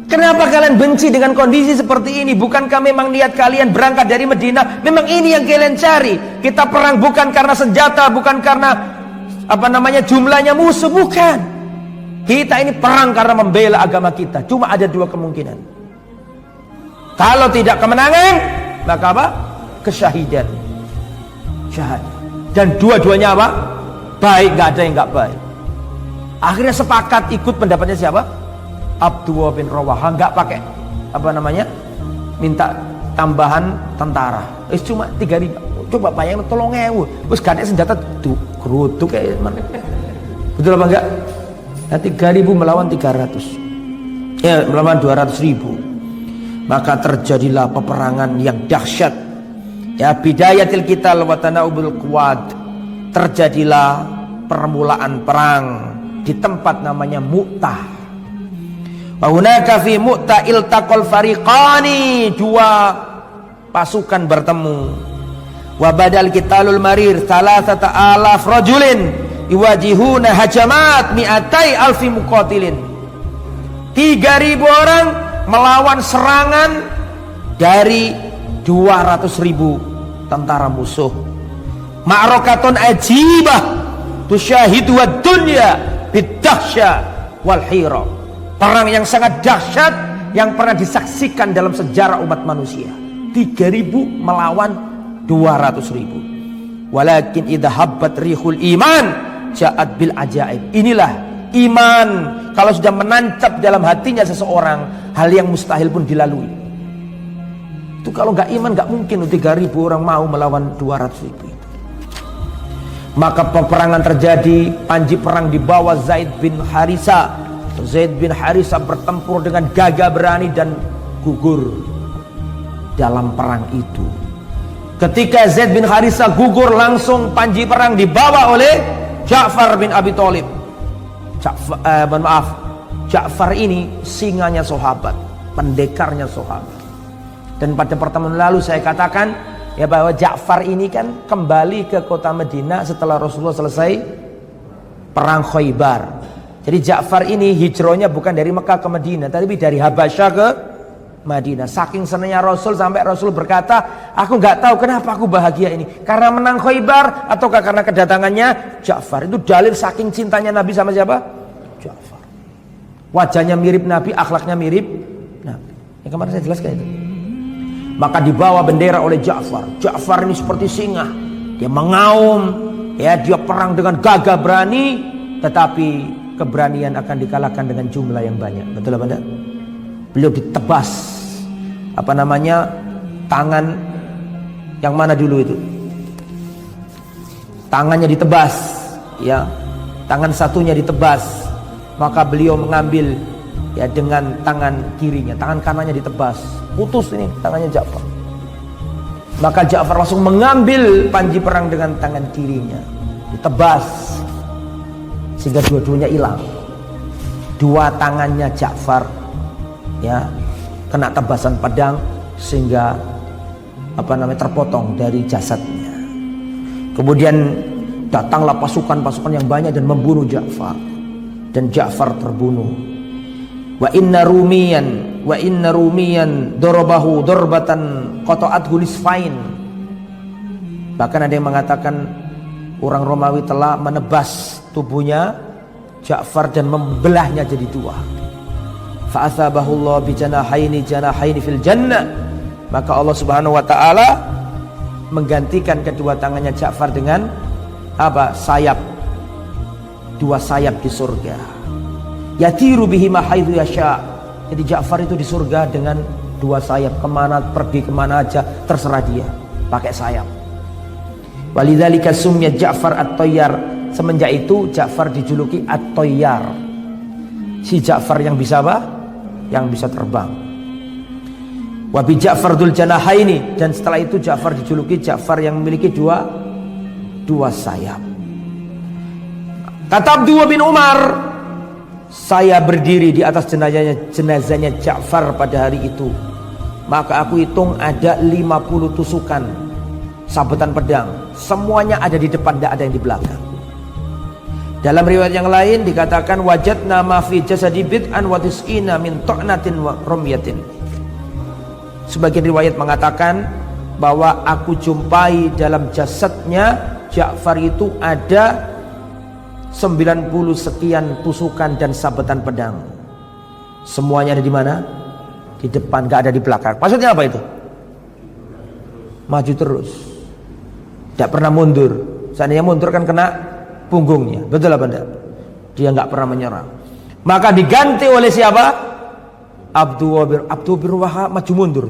Kenapa kalian benci dengan kondisi seperti ini? Bukankah memang niat kalian berangkat dari Madinah? Memang ini yang kalian cari. Kita perang bukan karena senjata, bukan karena jumlahnya musuh, bukan. Kita ini perang karena membela agama kita. Cuma ada dua kemungkinan. Kalau tidak kemenangan, maka apa? Kesyahidan. Syahadat. Dan dua-duanya apa? Baik, nggak ada yang nggak baik. Akhirnya sepakat ikut pendapatnya siapa? Abdullah bin Rawaha, nggak pakai minta tambahan tentara. Cuma 3.000. Coba bayangin, tolong ewu. Terus gak ada senjata tuh kerutuk kayak mana? Betul apa enggak? Nah, 3.000 melawan 300. Ya, melawan 200.000. Maka terjadilah peperangan yang dahsyat. Ya, bidayatil qital wa tanaubul quwad. Terjadilah permulaan perang di tempat namanya Mu'tah. Wa hunaka fi Mu'tah iltaqal fariqani, dua pasukan bertemu. Wa badal qitalul marir 3,000 rajulin iwajihuna hajamat mi'atai alfi muqatilin. 3.000 orang melawan serangan dari 200.000 tentara musuh. Ma'rakatun ajibah tusyahidu ad-dunya bid-dahsya wal hira. Perang yang sangat dahsyat yang pernah disaksikan dalam sejarah umat manusia. 3.000 melawan 200.000. Walakin idza habbat rihul iman ja'at bil ajaib. Inilah iman, kalau sudah menancap dalam hatinya seseorang, hal yang mustahil pun dilalui. Itu kalau nggak iman nggak mungkin 3.000 orang mau melawan 200.000 itu. Maka peperangan terjadi, panji perang di bawah Zaid bin Harisa. Zaid bin Harisa bertempur dengan gagah berani dan gugur dalam perang itu. Ketika Zaid bin Harisa gugur, langsung panji perang dibawa oleh Ja'far bin Abi Thalib. Ja'far ini singanya sahabat, pendekarnya sahabat. Dan pada pertemuan lalu saya katakan ya bahwa Ja'far ini kan kembali ke kota Madinah setelah Rasulullah selesai perang Khaybar. Jadi Ja'far ini hijrahnya bukan dari Mekah ke Madinah, tapi dari Habasyah ke Madinah. Saking senangnya Rasul sampai Rasul berkata, aku nggak tahu kenapa aku bahagia ini, karena menang Khaybar ataukah karena kedatangannya Ja'far. Itu dalil saking cintanya Nabi sama siapa? Ja'far. Wajahnya mirip Nabi, akhlaknya mirip Nabi. Yang kemarin saya jelaskan itu. Maka dibawa bendera oleh Ja'far. Ja'far ini seperti singa, dia mengaum, ya, dia perang dengan gagah berani, tetapi keberanian akan dikalahkan dengan jumlah yang banyak. Betul apa enggak? Beliau ditebas tangan yang mana dulu itu? Tangannya ditebas, ya. Tangan satunya ditebas. Maka beliau mengambil ya dengan tangan kirinya, tangan kanannya ditebas. Putus ini tangannya Ja'far. Maka Ja'far langsung mengambil panji perang dengan tangan kirinya, ditebas sehingga dua-duanya hilang. Dua tangannya Ja'far ya kena tebasan pedang sehingga terpotong dari jasadnya. Kemudian datanglah pasukan-pasukan yang banyak dan membunuh Ja'far, dan Ja'far terbunuh. Wa inna rumiyan darabahu darbatan qata'athu nisfain. Bahkan ada yang mengatakan orang Romawi telah menebas tubuhnya Ja'far dan membelahnya jadi dua. Fa'athabahullah bijanahaini fil jannah. Maka Allah Subhanahu wa taala menggantikan kedua tangannya Ja'far dengan apa? Sayap. Dua sayap di surga. Yatiru bihi ma haitsu yasha. Jadi Ja'far itu di surga dengan dua sayap, kemana pergi kemana aja terserah dia, pakai sayap. Walidzalika sumya Ja'far at-Tayyar. Semenjak itu Ja'far dijuluki at-Tayyar. Si Ja'far yang bisa apa? Yang bisa terbang. Wa bi Ja'far dzul janahaini, dan setelah itu Ja'far dijuluki Ja'far yang memiliki dua sayap. Kata Abdullah bin Umar, saya berdiri di atas jenazahnya Ja'far pada hari itu, maka aku hitung ada 50 tusukan sabetan pedang, semuanya ada di depan, tidak ada yang di belakang. Dalam riwayat yang lain dikatakan wajadna ma fi jasadi bid'an wa tis'ina min ta'natin wa rumyatin. Sebagian riwayat mengatakan bahwa aku jumpai dalam jasadnya Ja'far itu ada 90 sekian tusukan dan sabetan pedang. Semuanya ada di mana? Di depan, gak ada di belakang. Maksudnya apa itu? Maju terus, tidak pernah mundur. Seandainya mundur kan kena punggungnya. Betul apa enggak? Dia nggak pernah menyerang. Maka diganti oleh siapa? Abdullah bin Rawaha maju mundur.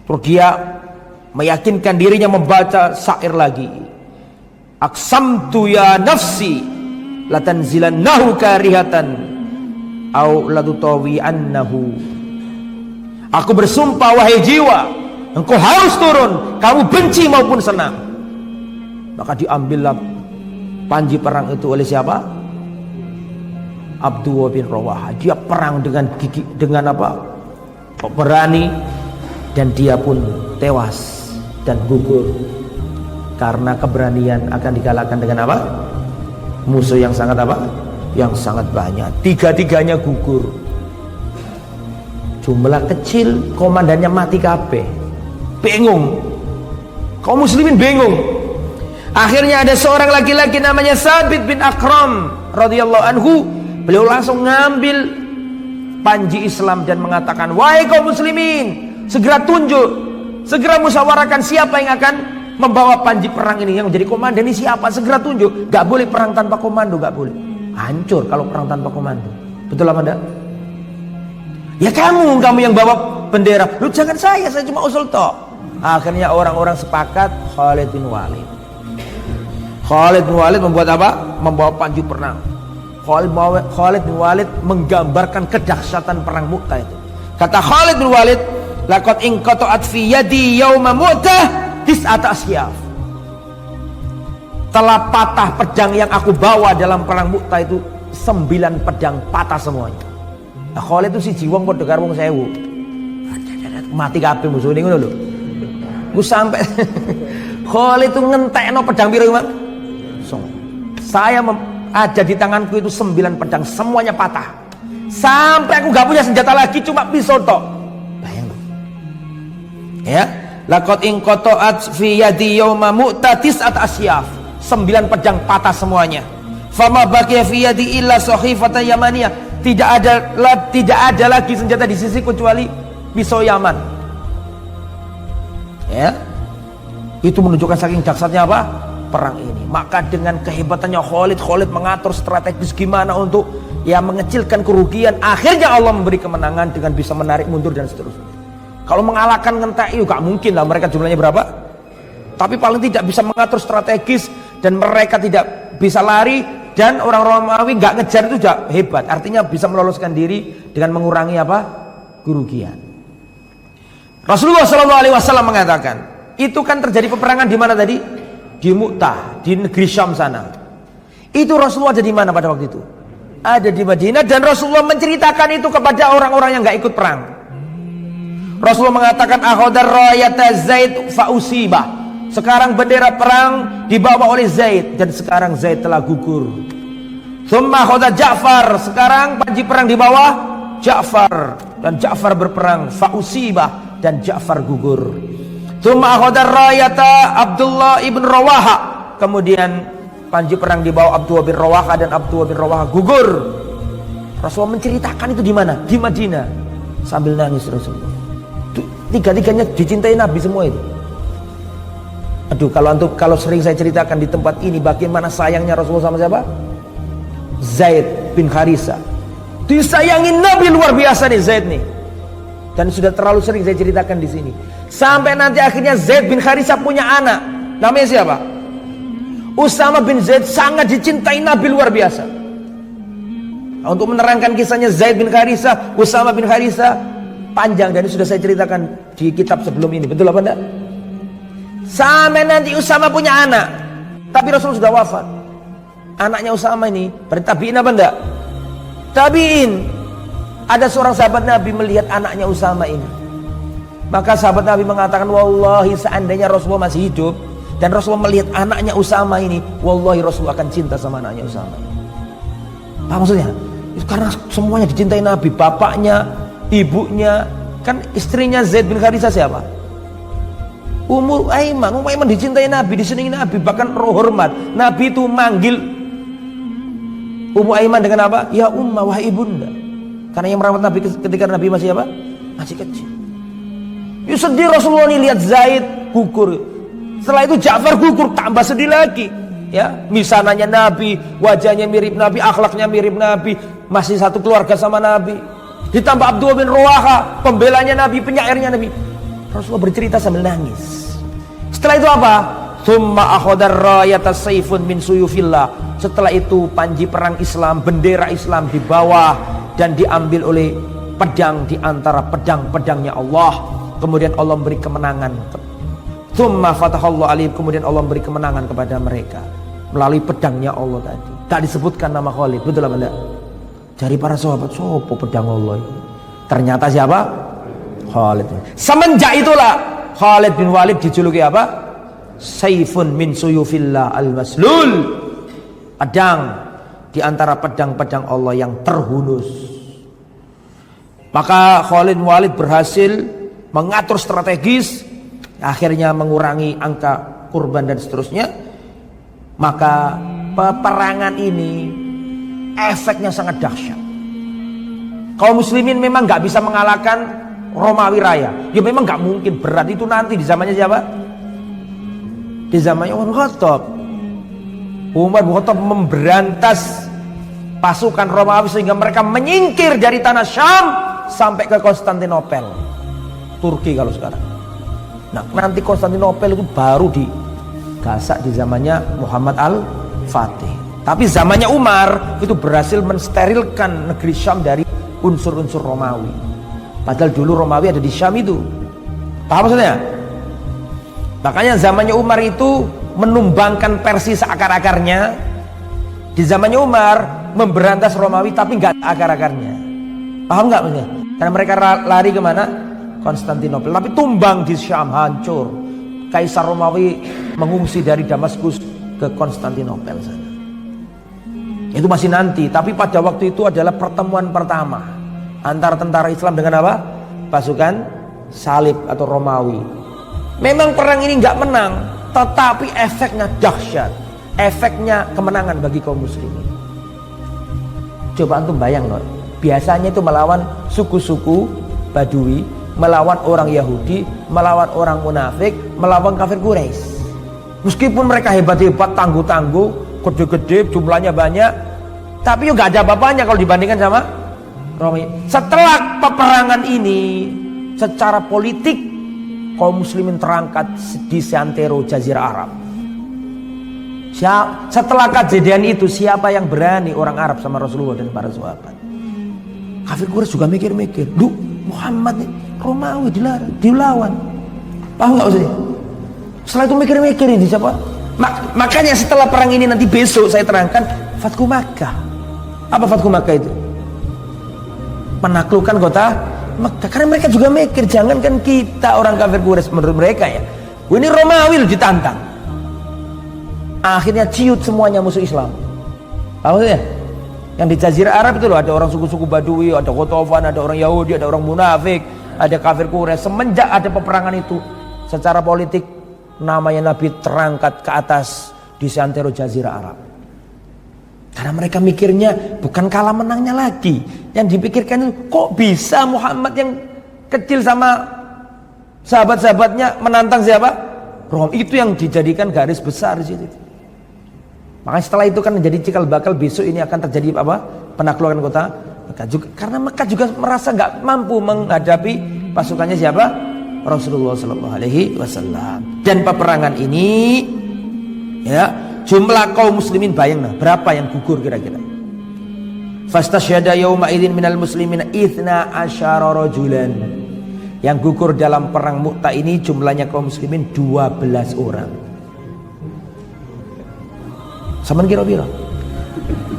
Terus dia meyakinkan dirinya membaca syair lagi. Aqsamtu ya nafsi latanzilannahu karihatan au ladutawi annahu. Aku bersumpah wahai jiwa, engkau harus turun, kamu benci maupun senang. Maka diambillah panji perang itu oleh siapa? Abdullah bin Rawaha. Dia perang dengan gigi, dengan apa? Berani, dan dia pun tewas dan gugur karena keberanian akan dikalahkan dengan apa? Musuh yang sangat apa? Yang sangat banyak. Tiga-tiganya gugur. Jumlah kecil, komandannya mati kabeh. Bingung. Kaum muslimin bingung. Akhirnya ada seorang laki-laki namanya Sabit bin Akram radhiyallahu anhu. Beliau langsung ngambil panji Islam dan mengatakan, wahai kaum muslimin, segera tunjuk, segera musyawarahkan siapa yang akan membawa panji perang ini, yang menjadi komandan ini siapa, segera tunjuk. Gak boleh perang tanpa komando, gak boleh. Hancur kalau perang tanpa komando. Betul apa enggak? Ya kamu yang bawa bendera. Lu jangan saya cuma usul toh. Akhirnya orang-orang sepakat Khalid bin Walid. Khalid bin Walid membuat apa? Membawa panji perang. Khalid bin Walid menggambarkan kedahsyatan perang Mu'tah itu. Kata Khalid bin Walid, laqad inqata'at fi yadi yauma Mu'tah tis'ata asyaf. Telah patah pedang yang aku bawa dalam perang Mu'tah itu 9 pedang patah semuanya. Nah, Khalid itu si jiwang padha karo wong 1000. Mati kabeh musuh ini ngono lho. Ku sampai Khalid itu ngentekno pedang piro, Mas? Saya ada di tanganku itu 9 pedang, semuanya patah. Sampai aku gak punya senjata lagi, cuma pisau tok. Bayang. Ya, laqad inqata'at fi yadi yauma Mu'tah tis'at asyaf. 9 pedang patah semuanya. Fama baqiya fi yadi illa sahifatan yamaniyah. Tidak ada lagi senjata di sisi kecuali pisau Yaman. Ya. Itu menunjukkan saking dahsyatnya apa? Perang ini. Maka dengan kehebatannya Khalid mengatur strategis gimana untuk ya mengecilkan kerugian. Akhirnya Allah memberi kemenangan dengan bisa menarik mundur dan seterusnya. Kalau mengalahkan ngentek itu gak mungkin lah, mereka jumlahnya berapa? Tapi paling tidak bisa mengatur strategis dan mereka tidak bisa lari, dan orang-orang Romawi gak ngejar itu sudah hebat. Artinya bisa meloloskan diri dengan mengurangi apa? Kerugian. Rasulullah SAW mengatakan, itu kan terjadi peperangan di mana tadi? Di Mu'tah, di negeri Syam sana. Itu Rasulullah ada di mana pada waktu itu? Ada di Madinah, dan Rasulullah menceritakan itu kepada orang-orang yang gak ikut perang. Rasulullah mengatakan akhadar rayata Zaid fa usibah. Sekarang bendera perang dibawa oleh Zaid, dan sekarang Zaid telah gugur. Tsumma akhadha Ja'far. Sekarang panji perang di bawah Ja'far, dan Ja'far berperang fa usibah, dan Ja'far gugur. Tsumma akhadha rayata Abdullah ibn Rawaha. Kemudian panji perang di bawah Abdullah bin Rawaha dan Abdullah bin Rawaha gugur. Rasulullah menceritakan itu di mana? Di Madinah. Sambil nangis Rasulullah. Tiga-tiganya dicintai Nabi semua itu. Aduh, kalau sering saya ceritakan di tempat ini bagaimana sayangnya Rasulullah sama siapa? Zaid bin Harisa. Disayangi Nabi luar biasa nih Zaid nih. Dan sudah terlalu sering saya ceritakan di sini. Sampai nanti akhirnya Zaid bin Harisa punya anak. Namanya siapa? Usama bin Zaid, sangat dicintai Nabi luar biasa. Untuk menerangkan kisahnya Zaid bin Harisa, Usama bin Harisa panjang dan sudah saya ceritakan di kitab sebelum ini. Betul apa enggak? Sampai nanti Usama punya anak, tapi Rasul sudah wafat. Anaknya Usama ini bertabiin apa enggak? Tabiin. Ada seorang sahabat Nabi melihat anaknya Usama ini. Maka sahabat Nabi mengatakan, wallahi seandainya Rasulullah masih hidup dan Rasulullah melihat anaknya Usama ini, wallahi Rasulullah akan cinta sama anaknya Usama. Apa maksudnya? Itu karena semuanya dicintai Nabi. Bapaknya, ibunya, kan istrinya Zaid bin Harisa siapa? Ummu Aiman dicintai Nabi, disenangi Nabi, bahkan roh hormat. Nabi itu manggil Ummu Aiman dengan apa? Ya Ummah, wahai ibunda. Karena yang merawat Nabi ketika Nabi masih apa? Masih kecil. Ya sedih Rasulullah ini lihat Zaid gugur. Setelah itu Ja'far gugur, tambah sedih lagi. Ya, misananya Nabi, wajahnya mirip Nabi, akhlaknya mirip Nabi, masih satu keluarga sama Nabi. Ditambah Abdullah bin Rawaha, pembelanya Nabi, penyairnya Nabi. Rasulullah bercerita sambil nangis. Setelah itu apa? Tsumma akhadar rayata sayfun min suyufillah. Setelah itu panji perang Islam, bendera Islam di bawah dan diambil oleh pedang di antara pedang-pedangnya Allah. Kemudian Allah memberi kemenangan. Tsumma fatahallahu alaihim, kemudian Allah memberi kemenangan kepada mereka melalui pedangnya Allah tadi. Tak disebutkan nama Khalid, betul apa enggak? Dari para sahabat, sopo pedang Allah ini? Ternyata siapa? Khalid. Semenjak itulah Khalid bin Walid dijuluki apa? Saifun min suyufillah al-maslul. Pedang di antara pedang-pedang Allah yang terhunus. Maka Khalid bin Walid berhasil mengatur strategis, akhirnya mengurangi angka kurban dan seterusnya. Maka peperangan ini efeknya sangat dahsyat. Kaum muslimin memang nggak bisa mengalahkan Romawi Raya. Ya memang nggak mungkin, berat itu nanti di zamannya siapa? Di zamannya Umar bin Khattab. Umar bin Khattab memberantas pasukan Romawi sehingga mereka menyingkir dari tanah Syam sampai ke Konstantinopel, Turki kalau sekarang. Nah, nanti Konstantinopel itu baru digasak di zamannya Muhammad Al-Fatih. Tapi zamannya Umar itu berhasil mensterilkan negeri Syam dari unsur-unsur Romawi. Padahal dulu Romawi ada di Syam itu. Paham maksudnya? Makanya zamannya Umar itu menumbangkan Persia seakar-akarnya. Di zamannya Umar memberantas Romawi tapi nggak akar-akarnya. Paham nggak maksudnya? Karena mereka lari kemana? Konstantinopel. Tapi tumbang di Syam, hancur. Kaisar Romawi mengungsi dari Damaskus ke Konstantinopel sana. Itu masih nanti, tapi pada waktu itu adalah pertemuan pertama antara tentara Islam dengan apa? Pasukan salib atau Romawi. Memang perang ini nggak menang, tetapi efeknya dahsyat, efeknya kemenangan bagi kaum muslimin. Coba antum bayang loh, biasanya itu melawan suku-suku Badui, melawan orang Yahudi, melawan orang munafik, melawan kafir Quraisy. Meskipun mereka hebat-hebat, tangguh-tangguh, gede-gede, jumlahnya banyak, tapi yuk gak ada apa-apanya kalau dibandingkan sama Romawi. Setelah peperangan ini, secara politik kaum muslimin terangkat di seantero Jazirah Arab. Setelah kejadian itu, siapa yang berani orang Arab sama Rasulullah dan para sahabat? Kafir Quraisy juga mikir-mikir, duh Muhammad Romawi dilawan. Paham gak maksudnya? Setelah itu mikir-mikir ini siapa? Makanya setelah perang ini nanti besok saya terangkan Fathu Makkah. Apa Fathu Makkah itu? Menaklukkan kota Makkah. Karena mereka juga mikir, jangankan kita orang kafir Quraisy, menurut mereka ya, ini Romawi loh ditantang. Akhirnya ciut semuanya musuh Islam. Apa maksudnya? Yang di Jazirah Arab itu loh, ada orang suku-suku Badui, ada Qotofan, ada orang Yahudi, ada orang munafik, ada kafir Quraisy. Semenjak ada peperangan itu, secara politik namanya Nabi terangkat ke atas di seantero jazirah Arab. Karena mereka mikirnya bukan kalah menangnya lagi. Yang dipikirkan itu, kok bisa Muhammad yang kecil sama sahabat-sahabatnya menantang siapa? Rom. Itu yang dijadikan garis besar di situ. Makanya setelah itu kan menjadi cikal bakal besok ini akan terjadi apa? Penaklukan kota Mekah juga. Karena Mekah juga merasa nggak mampu menghadapi pasukannya siapa? Rasulullah Sallallahu Alaihi Wasallam. Dan peperangan ini, ya, jumlah kaum muslimin bayang berapa yang gugur kira-kira? Fastasyhada yauma idzin minal muslimina 12 rajulan. Yang gugur dalam perang Mu'tah ini jumlahnya kaum muslimin 12 orang. Sama kira-kira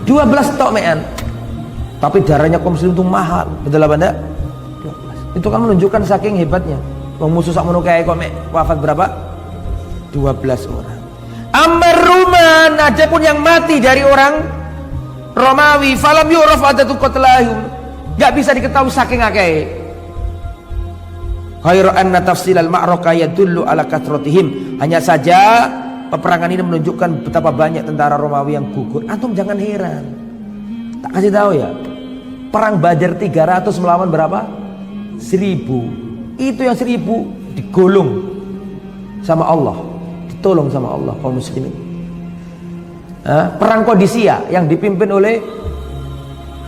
12 tok mean. Tapi darahnya kaum muslim itu mahal. Betul apa enggak? 12. Itu kan menunjukkan saking hebatnya. Wong musuh sak mono kae kok mek wafat berapa? 12 orang. Amr Ruman, adapun yang mati dari orang Romawi, falam yuraf adatu qatlahum, enggak bisa diketahui saking akeh. Khairu anna tafsil al-ma'rakah yadullu ala kathratihim. Hanya saja peperangan ini menunjukkan betapa banyak tentara Romawi yang gugur. Antum jangan heran. Tak kasih tahu ya. Perang Badar 300 melawan berapa? 1000. Itu yang 1000 digulung sama Allah, ditolong sama Allah kaum muslimin. Perang Qadisiyah yang dipimpin oleh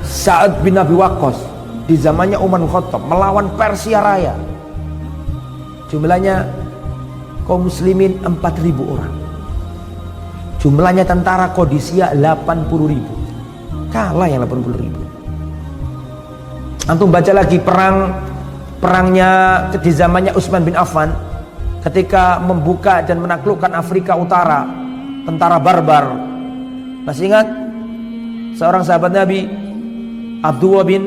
Sa'ad bin Abi Waqqas di zamannya Umar bin Khattab melawan Persia Raya. Jumlahnya kaum muslimin 4.000 orang. Jumlahnya tentara Qadisiyah 80.000. Kalah yang 80.000. Antum baca lagi perangnya di zamannya Utsman bin Affan ketika membuka dan menaklukkan Afrika Utara, tentara barbar. Masih ingat seorang sahabat Nabi, Abdullah bin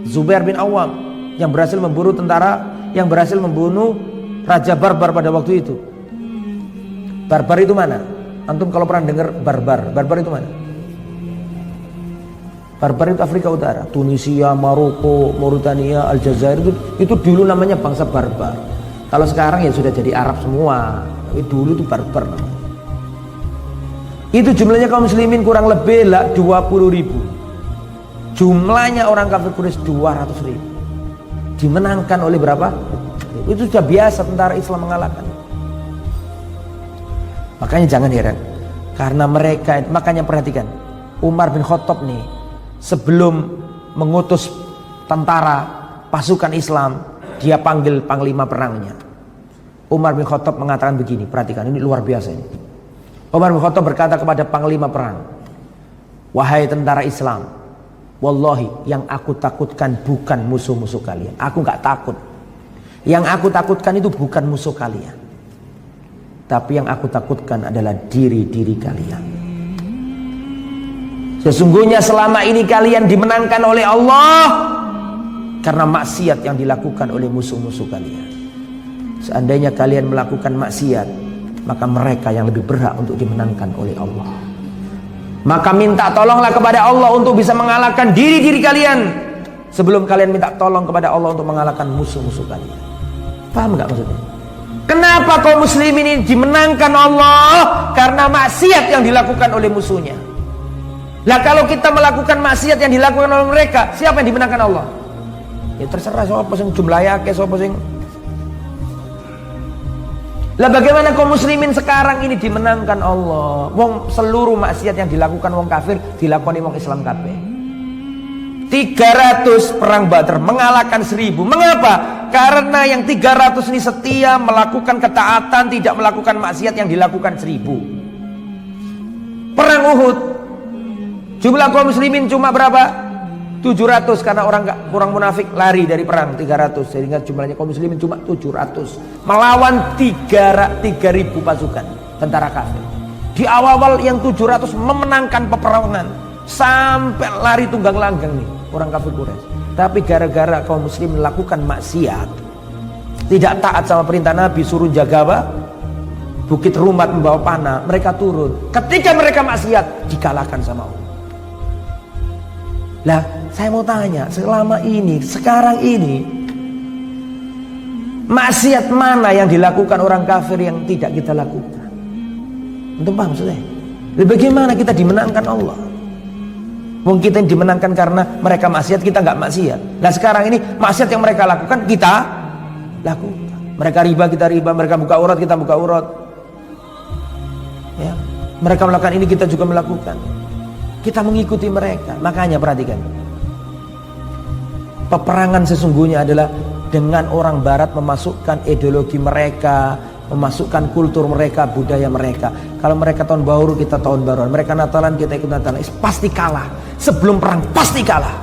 Zubair bin Awam, yang berhasil memburu tentara yang berhasil membunuh raja barbar pada waktu itu. Barbar itu mana? Antum kalau pernah dengar barbar itu mana? Barbar itu Afrika Utara, Tunisia, Maroko, Mauritania, Aljazair, itu dulu namanya bangsa barbar. Kalau sekarang ya sudah jadi Arab semua. Tapi dulu itu barbar namanya. Itu jumlahnya kaum muslimin kurang lebih 20.000. Jumlahnya orang kafir Quraisy 200.000. Dimenangkan oleh berapa? Itu sudah biasa tentara Islam mengalahkan. Makanya jangan heran. Karena mereka, makanya perhatikan, Umar bin Khattab nih, sebelum mengutus tentara pasukan Islam, dia panggil panglima perangnya. Umar bin Khattab mengatakan begini, perhatikan, ini luar biasa ini. Umar bin Khattab berkata kepada panglima perang, wahai tentara Islam, wallahi yang aku takutkan bukan musuh-musuh kalian. Aku nggak takut. Yang aku takutkan itu bukan musuh kalian, tapi yang aku takutkan adalah diri-diri kalian. Sesungguhnya selama ini kalian dimenangkan oleh Allah karena maksiat yang dilakukan oleh musuh-musuh kalian. Seandainya kalian melakukan maksiat, maka mereka yang lebih berhak untuk dimenangkan oleh Allah. Maka minta tolonglah kepada Allah untuk bisa mengalahkan diri-diri kalian sebelum kalian minta tolong kepada Allah untuk mengalahkan musuh-musuh kalian. Paham nggak maksudnya? Kenapa kaum muslimin ini dimenangkan Allah? Karena maksiat yang dilakukan oleh musuhnya. Lah kalau kita melakukan maksiat yang dilakukan oleh mereka, siapa yang dimenangkan Allah? Ya terserah siapa sing jumlahnya akeh, siapa sing. Lah bagaimana kaum muslimin sekarang ini dimenangkan Allah? Wong seluruh maksiat yang dilakukan wong kafir dilakoni wong Islam kabeh. 300 perang Badar mengalahkan 1000. Mengapa? Karena yang 300 ini setia melakukan ketaatan, tidak melakukan maksiat yang dilakukan 1000. Perang Uhud, jumlah kaum muslimin cuma berapa? 700 karena orang kurang munafik lari dari perang 300, sehingga jumlahnya kaum muslimin cuma 700 melawan 3.000 pasukan tentara kafir. Di awal-awal yang 700 memenangkan peperangan sampai lari tunggang langgang nih orang kafir Quraisy. Tapi gara-gara kaum muslim melakukan maksiat, tidak taat sama perintah Nabi, suruh jaga apa? Bukit Rumat membawa panah, mereka turun. Ketika mereka maksiat, dikalahkan sama Allah. Lah, saya mau tanya, selama ini, sekarang ini, maksiat mana yang dilakukan orang kafir yang tidak kita lakukan? Untuk paham maksudnya? Bagaimana kita dimenangkan Allah? Mungkin kita dimenangkan karena mereka maksiat, kita nggak maksiat. Nah sekarang ini maksiat yang mereka lakukan, kita lakukan. Mereka riba, kita riba. Mereka buka aurat, kita buka aurat. Ya. Mereka melakukan ini, kita juga melakukan. Kita mengikuti mereka. Makanya perhatikan, peperangan sesungguhnya adalah dengan orang barat memasukkan ideologi mereka, memasukkan kultur mereka, budaya mereka. Kalau mereka tahun baru, kita tahun baruan. Mereka Natalan, kita ikut Natalan. Pasti kalah. Sebelum perang pasti kalah.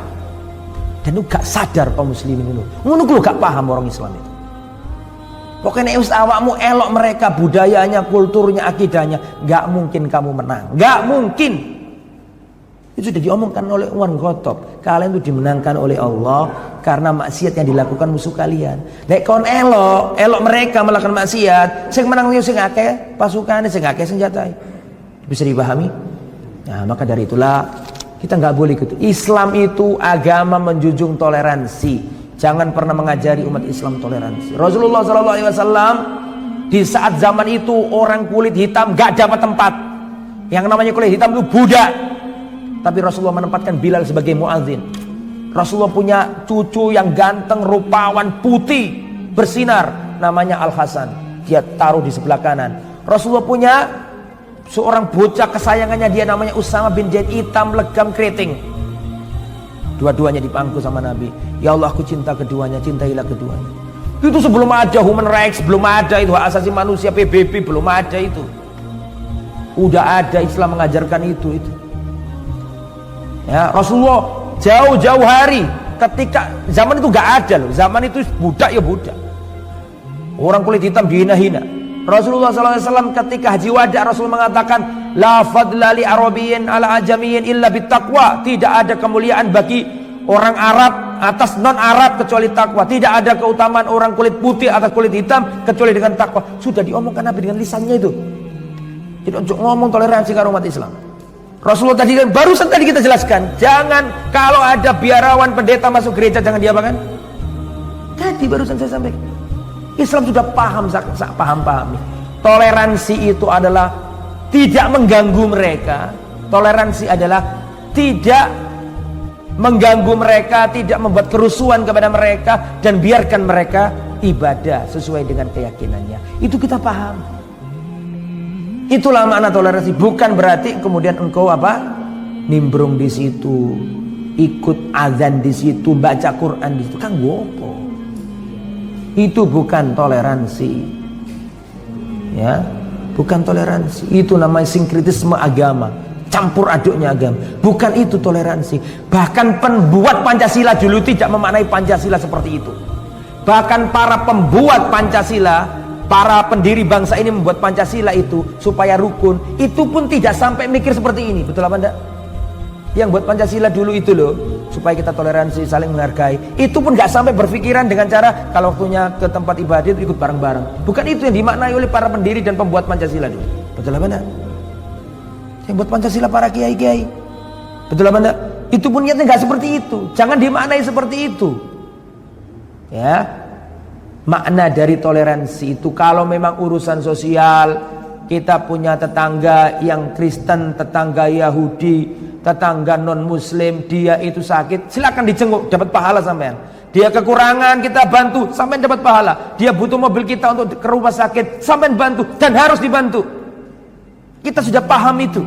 Dan lu gak sadar kaum muslimin itu. Lu gak paham orang Islam itu. Pokoknya awakmu elok mereka, budayanya, kulturnya, akidahnya, gak mungkin kamu menang. Gak mungkin. Itu sudah diomongkan oleh Umar bin Khattab. Kalian itu dimenangkan oleh Allah karena maksiat yang dilakukan musuh kalian. Nek kon elok mereka melakukan maksiat, sing menang sing akeh pasukane, sing akeh senjatai. Bisa dipahami? Nah, maka dari itulah kita nggak boleh gitu. Islam itu agama menjunjung toleransi. Jangan pernah mengajari umat Islam toleransi. Rasulullah SAW di saat zaman itu orang kulit hitam nggak dapat tempat. Yang namanya kulit hitam itu budak. Tapi Rasulullah menempatkan Bilal sebagai muadzin. Rasulullah punya cucu yang ganteng, rupawan, putih, bersinar, namanya Al-Hasan. Dia taruh di sebelah kanan. Rasulullah punya seorang bocah kesayangannya, dia namanya Usama bin Zaid, hitam, legam, keriting. Dua-duanya dipangku sama Nabi. Ya Allah, aku cinta keduanya, cintailah keduanya. Itu sebelum ada human rights, belum ada itu hak asasi manusia, PBB, belum ada itu. Udah ada Islam mengajarkan itu. Ya, Rasulullah jauh-jauh hari ketika zaman itu gak ada loh. Zaman itu budak ya budak. Orang kulit hitam dihina-hina. Rasulullah SAW ketika haji wada, Rasul mengatakan la fadla li arabiyyin ala ajamiyyin illa bittaqwa. Tidak ada kemuliaan bagi orang Arab atas non Arab kecuali takwa. Tidak ada keutamaan orang kulit putih atas kulit hitam kecuali dengan takwa. Sudah diomongkan Nabi dengan lisannya itu. Jadi untuk ngomong toleransi ke umat Islam. Rasulullah tadi kan barusan tadi kita jelaskan, jangan kalau ada biarawan pendeta masuk gereja jangan diapakan. Tadi barusan saya sampaikan. Islam sudah paham, paham. Toleransi itu adalah tidak mengganggu mereka. Toleransi adalah tidak mengganggu mereka, tidak membuat kerusuhan kepada mereka, dan biarkan mereka ibadah sesuai dengan keyakinannya. Itu kita paham. Itulah makna toleransi. Bukan berarti kemudian engkau nimbrung di situ, ikut azan di situ, baca Quran di situ, kan gopo. Itu bukan toleransi. Ya, bukan toleransi. Itu namanya sinkritisme agama, campur aduknya agama. Bukan itu toleransi. Bahkan pembuat Pancasila dulu tidak memaknai Pancasila seperti itu. Bahkan para pembuat Pancasila, para pendiri bangsa ini membuat Pancasila itu supaya rukun, itu pun tidak sampai mikir seperti ini. Betul apa enggak? Yang buat Pancasila dulu itu loh, supaya kita toleransi, saling menghargai. Itu pun nggak sampai berpikiran dengan cara kalau waktunya ke tempat ibadah itu ikut bareng-bareng. Bukan itu yang dimaknai oleh para pendiri dan pembuat Pancasila dulu. Betul apa enggak? Yang buat Pancasila para kiai-kiai. Betul apa enggak? Itu pun niatnya nggak seperti itu. Jangan dimaknai seperti itu. Ya. Makna dari toleransi itu kalau memang urusan sosial, kita punya tetangga yang Kristen, tetangga Yahudi, tetangga non muslim, dia itu sakit, silakan dijenguk, dapat pahala sampean. Dia kekurangan, kita bantu, sampean dapat pahala. Dia butuh mobil kita untuk ke rumah sakit, sampean bantu, dan harus dibantu. Kita sudah paham itu.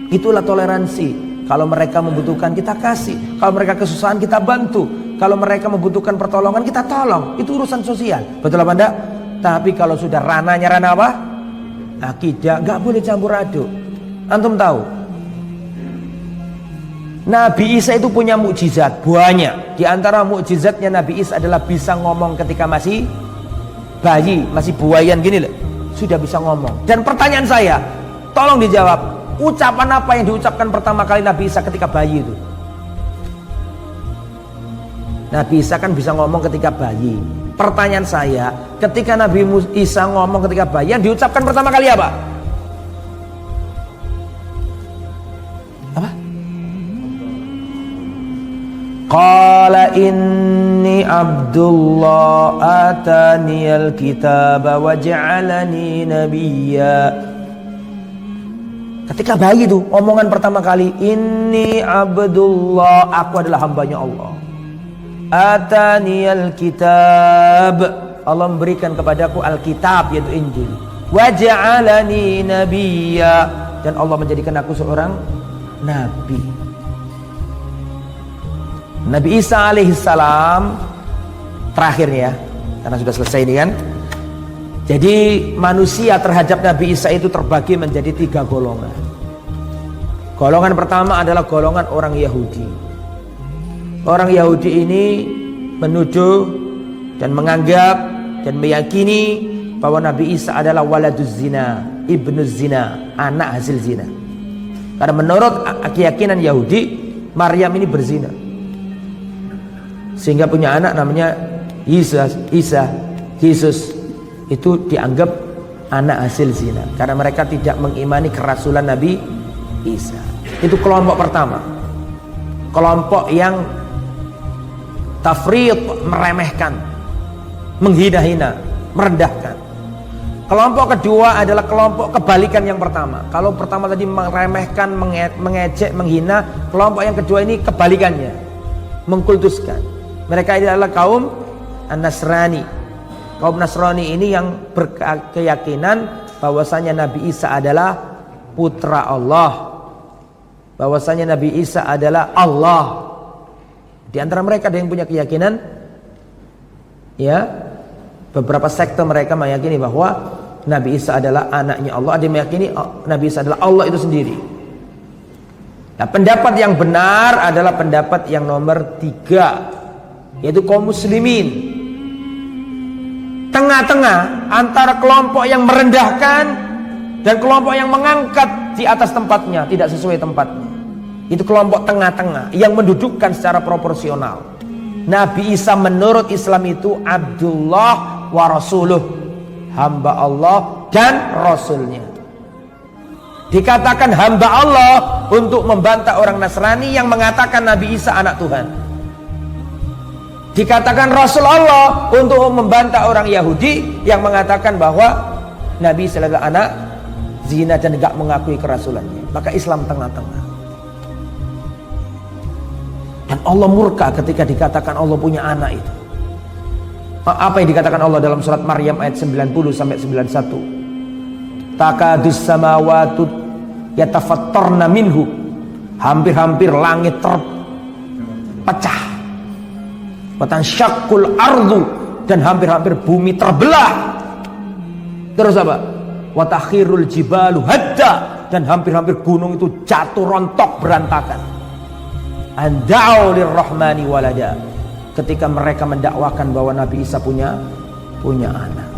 Itulah toleransi. Kalau mereka membutuhkan, kita kasih. Kalau mereka kesusahan, kita bantu. Kalau mereka membutuhkan pertolongan, kita tolong. Itu urusan sosial. Betul apa enggak? Tapi kalau sudah ranahnya ranah apa? Akidah, nggak boleh campur aduk. Antum tahu, Nabi Isa itu punya mukjizat banyak. Di antara mukjizatnya Nabi Isa adalah bisa ngomong ketika masih bayi, masih buayan gini loh. Sudah bisa ngomong. Dan pertanyaan saya, tolong dijawab. Ucapan apa yang diucapkan pertama kali Nabi Isa ketika bayi itu? Nabi Isa kan bisa ngomong ketika bayi. Pertanyaan saya, ketika Nabi Isa ngomong ketika bayi, yang diucapkan pertama kali apa? Apa? Qala inni Abdullah ataniyal kitaba wa ja'alani nabiyya. Ketika bayi itu omongan pertama kali, ini Abdullah, aku adalah hambanya Allah. Ataniyal kitab, Allah memberikan kepadaku Alkitab yaitu Injil. Wa ja'alani nabiyya, dan Allah menjadikan aku seorang nabi. Nabi Isa alaihissalam terakhir ya, karena sudah selesai ini kan. Jadi manusia terhadap Nabi Isa itu terbagi menjadi 3 golongan. Golongan pertama adalah golongan orang Yahudi. Orang Yahudi ini menuduh dan menganggap dan meyakini bahwa Nabi Isa adalah waladuz zina, ibnuz zina, anak hasil zina. Karena menurut keyakinan Yahudi, Maryam ini berzina, sehingga punya anak namanya Yesus. Itu dianggap anak hasil zina karena mereka tidak mengimani kerasulan Nabi Isa. Itu kelompok pertama, kelompok yang tafriq, meremehkan, menghina-hina, merendahkan. Kelompok kedua adalah kelompok kebalikan yang pertama. Kalau pertama tadi meremehkan, mengejek, menghina, kelompok yang kedua ini kebalikannya, mengkultuskan. Mereka adalah kaum An-Nasrani. Kaum Nasrani ini yang berkeyakinan bahwasanya Nabi Isa adalah putra Allah, bahwasanya Nabi Isa adalah Allah. Di antara mereka ada yang punya keyakinan, ya, beberapa sekte mereka meyakini bahwa Nabi Isa adalah anaknya Allah. Ada yang meyakini Nabi Isa adalah Allah itu sendiri. Nah, pendapat yang benar adalah pendapat yang nomor 3, yaitu kaum muslimin. Tengah-tengah antara kelompok yang merendahkan dan kelompok yang mengangkat di atas tempatnya, tidak sesuai tempatnya. Itu kelompok tengah-tengah yang mendudukkan secara proporsional. Nabi Isa menurut Islam itu Abdullah wa Rasuluh, hamba Allah dan Rasulnya. Dikatakan hamba Allah untuk membantah orang Nasrani yang mengatakan Nabi Isa anak Tuhan. Dikatakan Rasul Allah untuk membantah orang Yahudi yang mengatakan bahwa Nabi Isa adalah anak zina dan tidak mengakui kerasulannya. Maka Islam tengah-tengah. Dan Allah murka ketika dikatakan Allah punya anak itu. Apa yang dikatakan Allah dalam surat Maryam ayat 90 sampai 91? Takadus samawatu yatafattarna minhu, hampir-hampir langit terpecah. Watansyaqqul ardu, dan hampir-hampir bumi terbelah. Terus apa? Watakhirul jibalu hadda, dan hampir-hampir gunung itu jatuh rontok berantakan. Anda'u lirrahmani walada, ketika mereka mendakwakan bahwa Nabi Isa punya anak.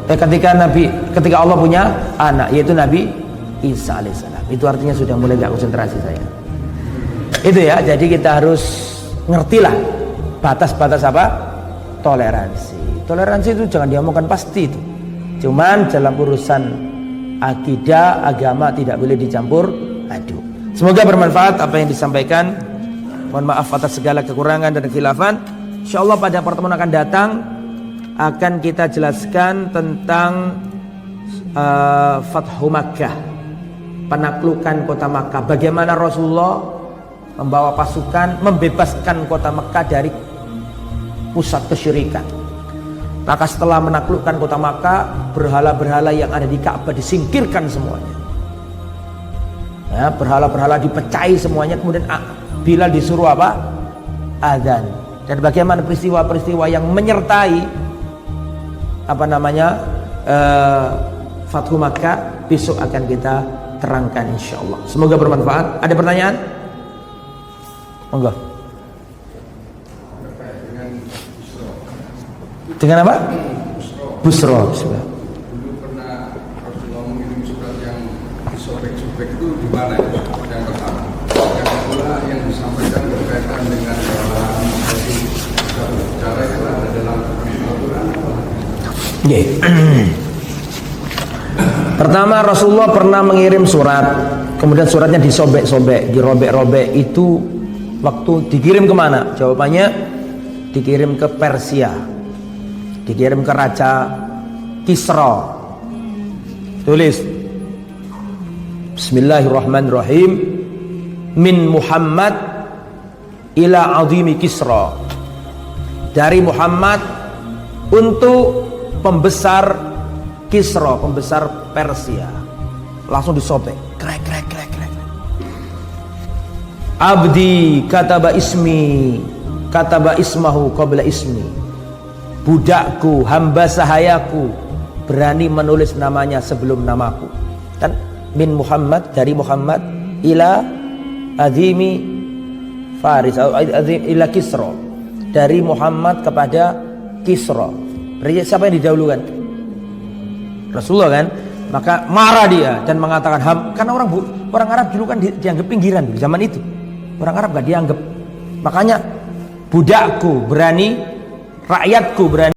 Ketika Allah punya anak, yaitu Nabi Isa alaihissalam. Itu artinya sudah mulai gak konsentrasi saya. Itu ya, jadi kita harus ngertilah batas-batas apa? Toleransi. Toleransi itu jangan diomongkan pasti itu. Cuman dalam urusan akidah, agama tidak boleh dicampur aduk. Semoga bermanfaat apa yang disampaikan. Mohon maaf atas segala kekurangan dan khilafan. Insyaallah pada pertemuan akan datang akan kita jelaskan tentang Fathu Makkah, penaklukan kota Makkah. Bagaimana Rasulullah membawa pasukan membebaskan kota Makkah dari pusat kesyirikan. Maka setelah menaklukkan kota Makkah, berhala-berhala yang ada di Ka'bah disingkirkan semuanya. Ya, berhala-berhala dipecahi semuanya. Kemudian Bilal disuruh apa? Adzan. Dan bagaimana peristiwa-peristiwa yang menyertai Fathu Makkah besok akan kita terangkan insyaallah. Semoga bermanfaat. Ada pertanyaan? Monggo. Dengan apa? Busro. Dulu pernah Rasulullah mengirim surat yang disobek-sobek itu di mana? Yang pertama. Yang kedua yang disampaikan berkaitan dengan cara itu ada dalam Al-Quran. Pertama, Rasulullah pernah mengirim surat, kemudian suratnya disobek-sobek, dirobek-robek. Itu waktu dikirim kemana? Jawabannya dikirim ke Persia, dikirim ke Raja Kisra. Tulis Bismillahirrahmanirrahim. Min Muhammad ila azimi Kisra. Dari Muhammad untuk pembesar Kisra, pembesar Persia. Langsung disobek. Krek krek krek krek. Abdi kataba ismi, kataba ismahu qabla ismi. Budakku, hamba sahayaku berani menulis namanya sebelum namaku. Kan min Muhammad, dari Muhammad ila azimi Faris, ila Kisra. Dari Muhammad kepada Kisra. Berarti siapa yang didahulukan? Rasulullah kan? Maka marah dia dan mengatakan karena orang Arab dulu kan dianggap pinggiran di zaman itu. Orang Arab gak dianggap. Makanya budakku berani, rakyatku berani